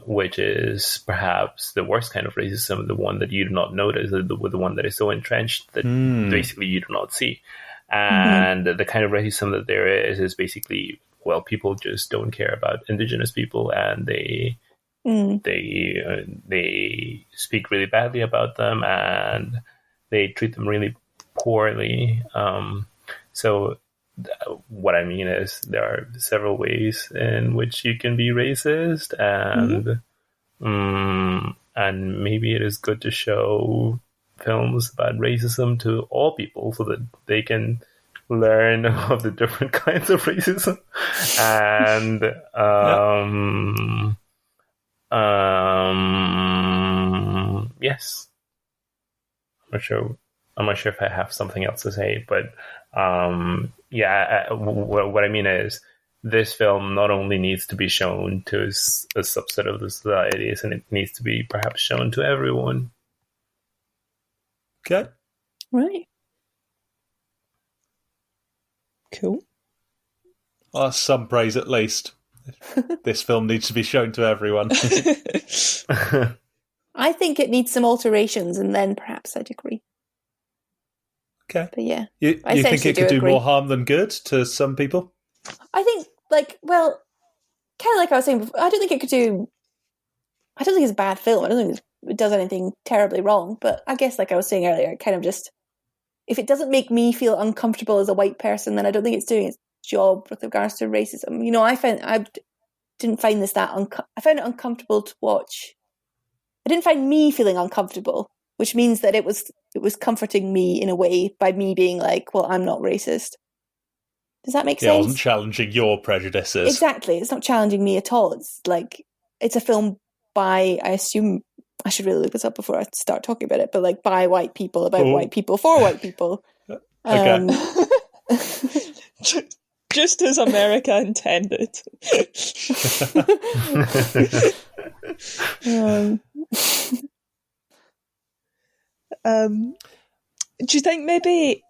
Which is perhaps the worst kind of racism, the one that you do not notice, the one that is so entrenched that basically you do not see. And the kind of racism that there is basically, well, people just don't care about indigenous people, and they speak really badly about them, and they treat them really poorly. So what I mean is there are several ways in which you can be racist, and maybe it is good to show films about racism to all people so that they can learn of the different kinds of racism. And yes, I'm not sure if I have something else to say, but what I mean is this film not only needs to be shown to a subset of the societies, and it needs to be perhaps shown to everyone. Okay. Right. Cool. Well, that's some praise at least. This film needs to be shown to everyone. I think it needs some alterations, and then perhaps I'd agree. Okay. But yeah. You think it could do more harm than good to some people? I think, kind of like I was saying before, I don't think it's a bad film. I don't think it does anything terribly wrong. But I guess, like I was saying earlier, kind of just, if it doesn't make me feel uncomfortable as a white person, then I don't think it's doing its job with regards to racism. You know, I didn't find this I found it uncomfortable to watch. I didn't find me feeling uncomfortable, which means that it was comforting me in a way by me being like, well, I'm not racist. Does that make sense? It wasn't challenging your prejudices. Exactly. It's not challenging me at all. It's like, it's a film by, I assume, I should really look this up before I start talking about it, but like by white people, about white people, for white people. Okay. Just as America intended. Do you think maybe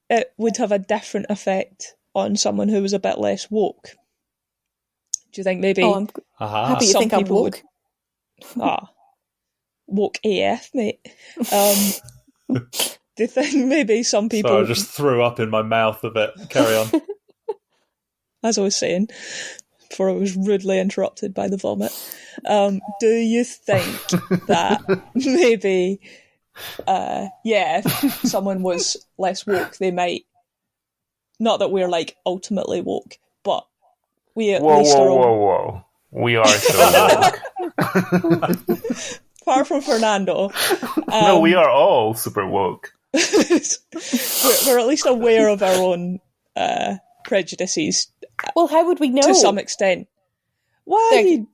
it would have a different effect on someone who was a bit less woke. Do you think maybe I'm happy you some think I'm people woke. Woke AF, mate. Do you think maybe some people... Sorry, I just threw up in my mouth a bit. Carry on. As I was saying, before I was rudely interrupted by the vomit. Do you think that maybe, if someone was less woke, they might... Not that we're, like, ultimately woke, but we at least are... Whoa. We are so woke. Apart from Fernando. No, we are all super woke. we're at least aware of our own prejudices. Well, how would we know? To some extent. Why?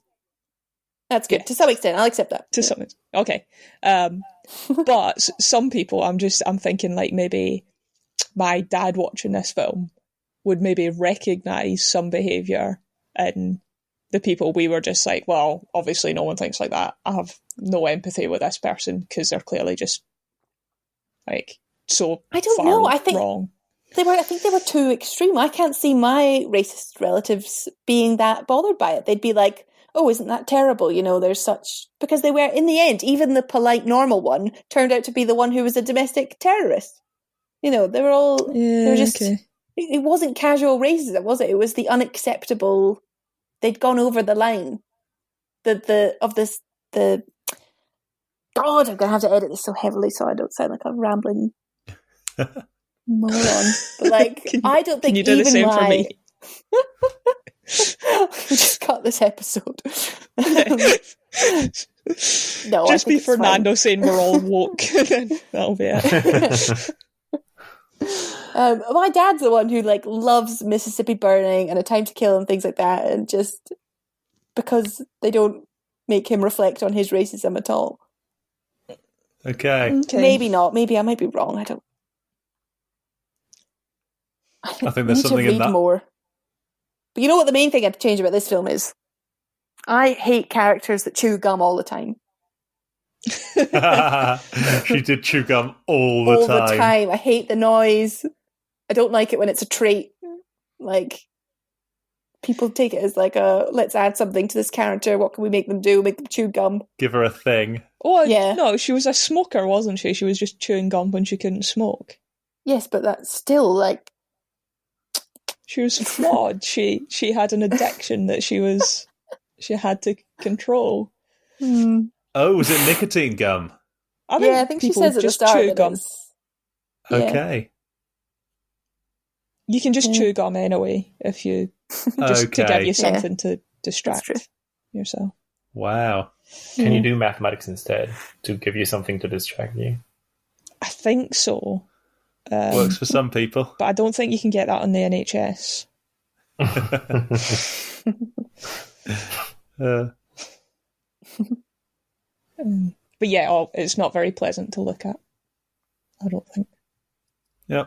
That's good. Yeah. To some extent, I'll accept that. To some extent. Okay. But some people, I'm thinking like maybe my dad watching this film would maybe recognise some behaviour in the people we were just like, well, obviously no one thinks like that. I have no empathy with this person because they're clearly just like so I don't far know. I think wrong. I think they were too extreme. I can't see my racist relatives being that bothered by it. They'd be like, oh, isn't that terrible? You know, there's such... Because they were, in the end, even the polite, normal one turned out to be the one who was a domestic terrorist. You know, they were all... they were just... Okay. It wasn't casual racism, was it? It was the unacceptable... They'd gone over the line. God, I'm going to have to edit this so heavily so I don't sound like a rambling... moron. But like, I don't think can you do even the same my... for me? Just cut this episode. No, just be Fernando saying we're all woke. Then that'll be it. My dad's the one who like loves Mississippi Burning and A Time to Kill and things like that, and just because they don't make him reflect on his racism at all. Okay. Maybe not. Maybe I might be wrong. I don't. I think there's something in that. More. But you know what the main thing I'd change about this film is? I hate characters that chew gum all the time. She did chew gum all the time. All the time. I hate the noise. I don't like it when it's a trait. Like, people take it as like let's add something to this character. What can we make them do? Make them chew gum. Give her a thing. Oh, yeah. No, she was a smoker, wasn't she? She was just chewing gum when she couldn't smoke. Yes, but that's still like... She was flawed. She had an addiction that she had to control. Oh, was it nicotine gum? I think she says at the start chew gum. Okay. You can just chew gum anyway if you to give you something to distract yourself. Wow. Can you do mathematics instead to give you something to distract you? I think so. Works for some people. But I don't think you can get that on the NHS. But yeah, it's not very pleasant to look at. I don't think. Yeah.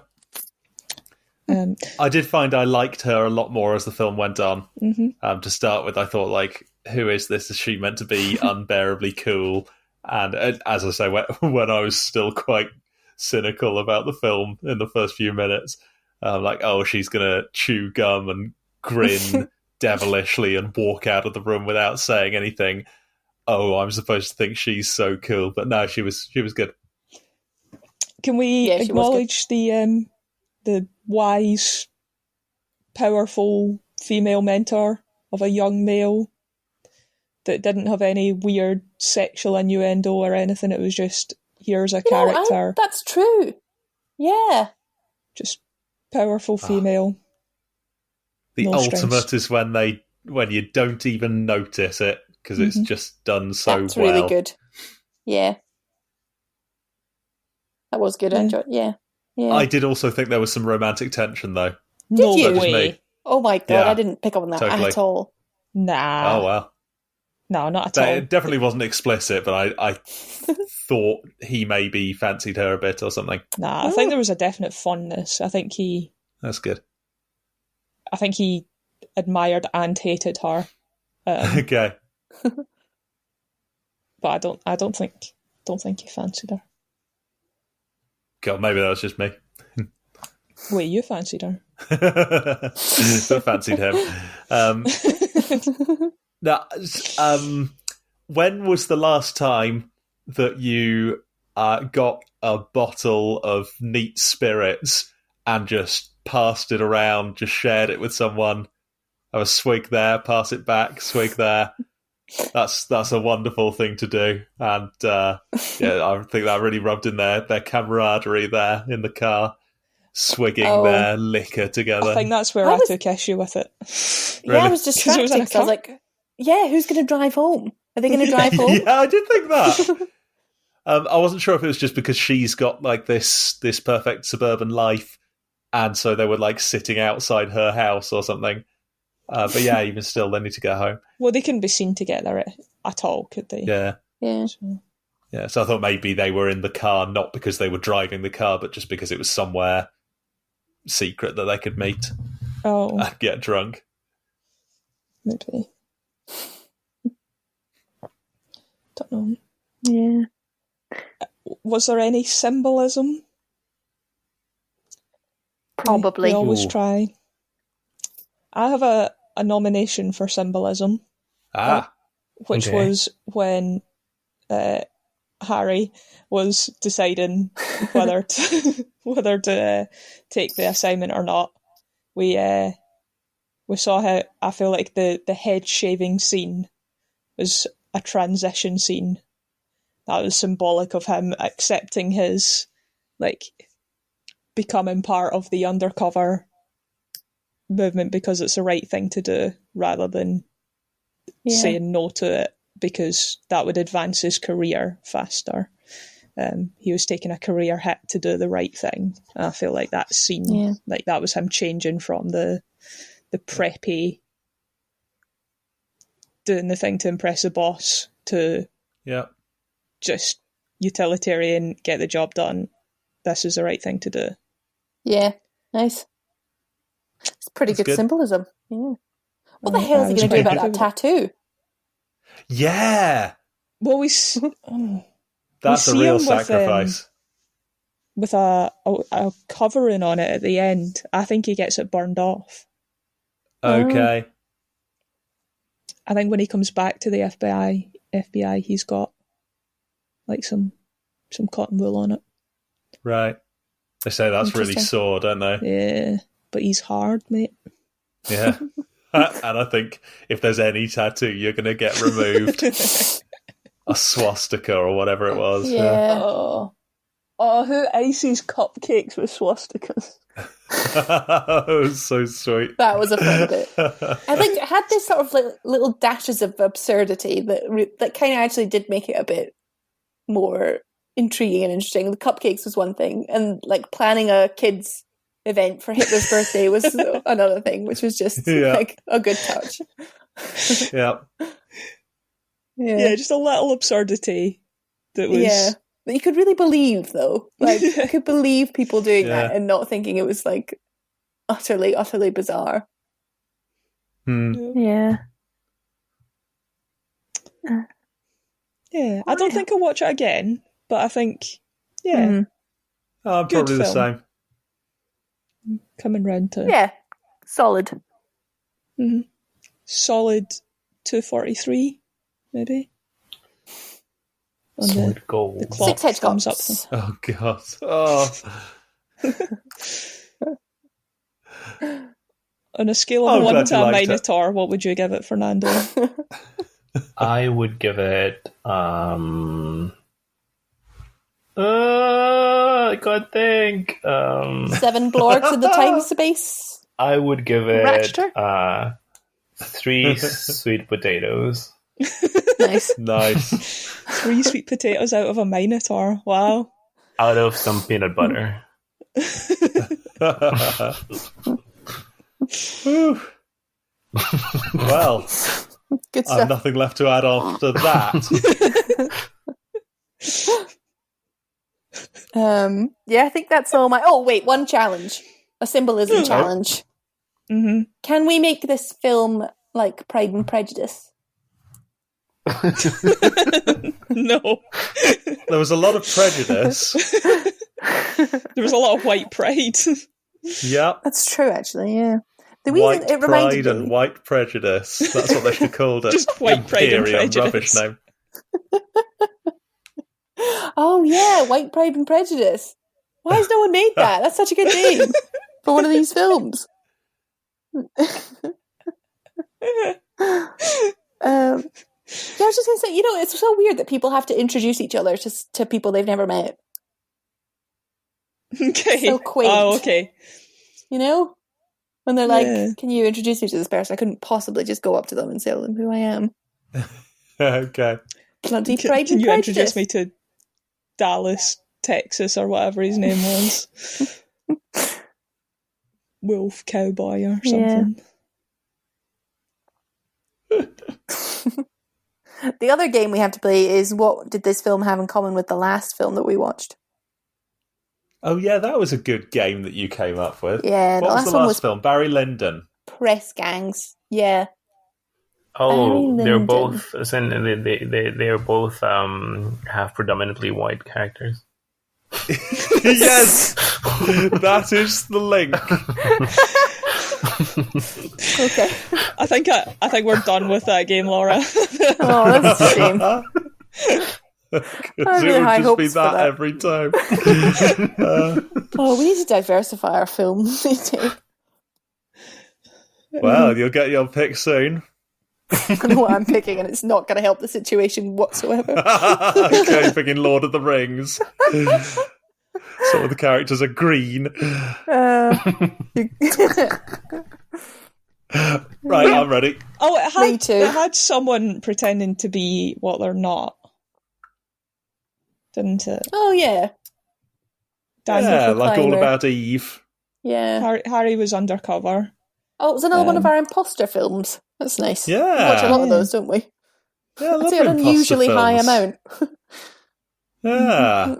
I did find I liked her a lot more as the film went on. Mm-hmm. To start with, I thought, like, who is this? Is she meant to be unbearably cool? And as I say, when I was still quite cynical about the film in the first few minutes, like, oh, she's gonna chew gum and grin devilishly and walk out of the room without saying anything. Oh, I'm supposed to think she's so cool, but no, she was good. Can we acknowledge the wise, powerful female mentor of a young male that didn't have any weird sexual innuendo or anything? It was just, here's a character. That's true. Yeah. Just powerful female. The ultimate is when you don't even notice it because it's just done so well. That's really good. Yeah. That was good. I enjoyed. Yeah. I did also think there was some romantic tension though. No you? way. Oh my god, I didn't pick up on that at all. Nah. Oh well. No, not at all. It definitely wasn't explicit, but I thought he maybe fancied her a bit or something. Nah, I think there was a definite fondness. That's good. I think he admired and hated her. Okay. But I don't think he fancied her. God, maybe that was just me. Wait, you fancied her? So fancied him. Now, when was the last time that you got a bottle of neat spirits and just passed it around, just shared it with someone? Have a swig there, pass it back, swig there. That's a wonderful thing to do, and I think that really rubbed in their camaraderie there in the car, swigging their liquor together. I think that's where I took issue with it. Yeah, I was distracted. I was like, "Yeah, who's going to drive home? Are they going to drive home?" Yeah, I did think that. I wasn't sure if it was just because she's got like this perfect suburban life, and so they were like sitting outside her house or something. But yeah, even still, they need to get home. Well, they couldn't be seen together at all, could they? Yeah. Yeah. Yeah, so I thought maybe they were in the car, not because they were driving the car, but just because it was somewhere secret that they could meet and get drunk. Maybe. Don't know. Yeah. Was there any symbolism? Probably. We always try. I have a nomination for symbolism. Which was when Harry was deciding whether to take the assignment or not. We saw how I feel like the head shaving scene was a transition scene. That was symbolic of him accepting his, like, becoming part of the undercover movement because it's the right thing to do, rather than saying no to it because that would advance his career faster. He was taking a career hit to do the right thing. And I feel like that scene, like that was him changing from the preppy, doing the thing to impress the boss, to just utilitarian, get the job done. This is the right thing to do. Yeah, nice. It's pretty good symbolism. Yeah. What the hell is he going to do about that tattoo? Yeah. Well, that's a real sacrifice. With a covering on it at the end. I think he gets it burned off. Okay. I think when he comes back to the FBI, he's got like some cotton wool on it. Right. They say that's really sore, don't they? Yeah. But he's hard, mate. Yeah. And I think if there's any tattoo, you're going to get removed. A swastika or whatever it was. Yeah. Who ices cupcakes with swastikas? It was so sweet. That was a fun bit. I think it had this sort of like little dashes of absurdity that kind of actually did make it a bit more intriguing and interesting. The cupcakes was one thing, and like planning a kids' event for Hitler's birthday was another thing, which was just like a good touch. Yeah, just a little absurdity that was that you could really believe, though. Like I could believe people doing that and not thinking it was like utterly bizarre. Yeah. I don't think I'll watch it again, but I think probably the same. Coming round to solid. Mm-hmm. Solid 243, maybe. On solid gold. The clock 6 thumbs up. Oh god. Oh. On a scale of 1 to a Minotaur, what would you give it, Fernando? I would give it I can't think. 7 blorks in the time space. I would give it 3 sweet potatoes. Nice. 3 sweet potatoes out of a Minotaur. Wow. Out of some peanut butter. Well, good I have nothing left to add after that. I think that's all my... Oh, wait, one challenge. A symbolism challenge. Mm-hmm. Can we make this film like Pride and Prejudice? No. There was a lot of prejudice. There was a lot of white pride. Yep. That's true, actually, yeah. The White reason it reminded Pride me... and White Prejudice. That's what they should have called it. Just White Pride and Imperium, Prejudice. rubbish name. Oh, yeah, White Pride and Prejudice. Why has no one made that? That's such a good name for one of these films. Yeah, I was just going to say, it's so weird that people have to introduce each other to people they've never met. Okay. So quaint. Oh, okay. When they're like, can you introduce me to this person? I couldn't possibly just go up to them and tell them who I am. Okay. Bloody Pride Can and you Prejudice. introduce me to Dallas, Texas, or whatever his name was? Wolf Cowboy or something. Yeah. The other game we have to play is, what did this film have in common with the last film that we watched? Oh, yeah, that was a good game that you came up with. Yeah, what was the last film? Barry Lyndon. Press Gangs. Yeah. Oh, they're both. They're both have predominantly white characters. Yes, that is the link. Okay. I think we're done with that game, Laura. Oh, that's a shame. It would just be that every time. We need to diversify our films. Well, you'll get your pick soon. I know what I'm picking, and it's not going to help the situation whatsoever. Okay, picking Lord of the Rings. Some of the characters are green. Right, I'm ready. Oh, Me too. It had someone pretending to be what they're not, didn't it? Oh, yeah. Yeah, like All About Eve. Yeah. Harry was undercover. Oh, it was another one of our imposter films. That's nice. Yeah. We watch a lot of those, don't we? Yeah, I love an unusually high amount. Yeah.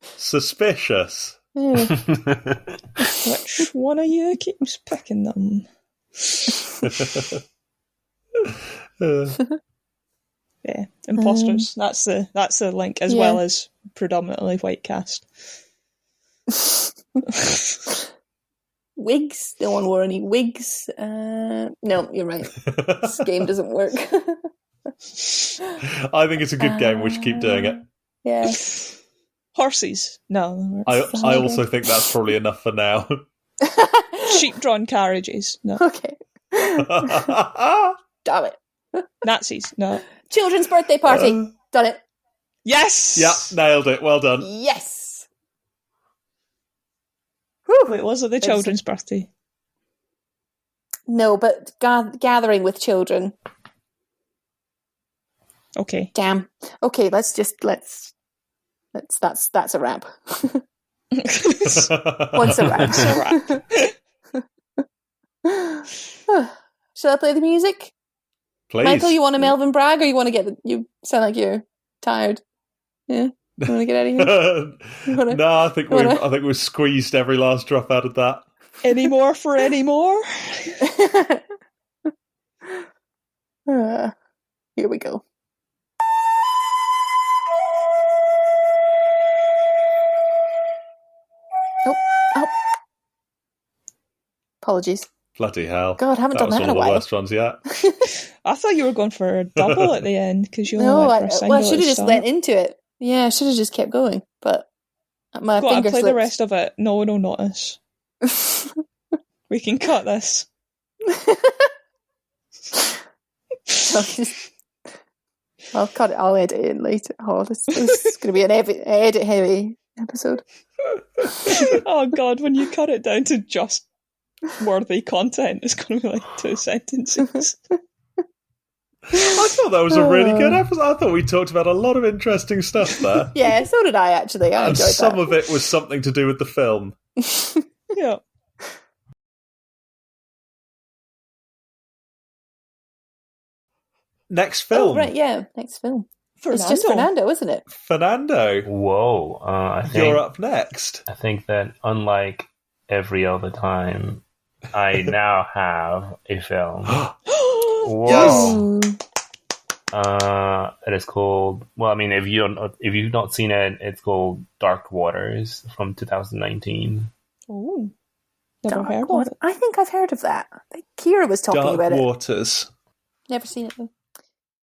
Suspicious. Yeah. Which one of you keeps picking them? Yeah, imposters. That's the link, as well as predominantly white cast. Wigs? No one wore any wigs. No, you're right. This game doesn't work. I think it's a good game. We should keep doing it. Yeah. Horses? No. I also think that's probably enough for now. Sheep-drawn carriages? No. Okay. Damn it. Nazis? No. Children's birthday party. Done it. Yes! Yeah, nailed it. Well done. Yes. Wait, was it the children's birthday? No, but gathering with children. Okay. Damn. Okay, that's a wrap. Once a wrap. Shall I play the music? Please. Michael, you want a Melvin Bragg, or you want to you sound like you're tired? Yeah. You want to get out of here? No, I think we've squeezed every last drop out of that. Any more for any more? Here we go. Oh. Apologies. Bloody hell. God, I haven't done that in a while. That was one of the worst ones yet. I thought you were going for a double at the end, because you only No, went for a single. I should have just went into it. Yeah, I should have just kept going, but my finger play slipped. the rest of it. No one will notice. We can cut this. I'll cut it. I'll edit it in later. Oh, this is going to be an edit-heavy episode. Oh God, when you cut it down to just worthy content, it's going to be like 2 sentences. I thought that was a really good episode. I thought we talked about a lot of interesting stuff there. Yeah, so did I, actually. I enjoyed that. Some of it was something to do with the film. Yeah. Next film. Oh, right, yeah. Next film. Fernando. It's just Fernando, isn't it? Fernando. Whoa. I think you're up next. I think that unlike every other time, I now have a film. Whoa. It is called, well, I mean, if you've not seen it, it's called Dark Waters from 2019. Oh. Never heard of it. I think I've heard of that. I think Kira was talking Dark about it. Waters. Never seen it though.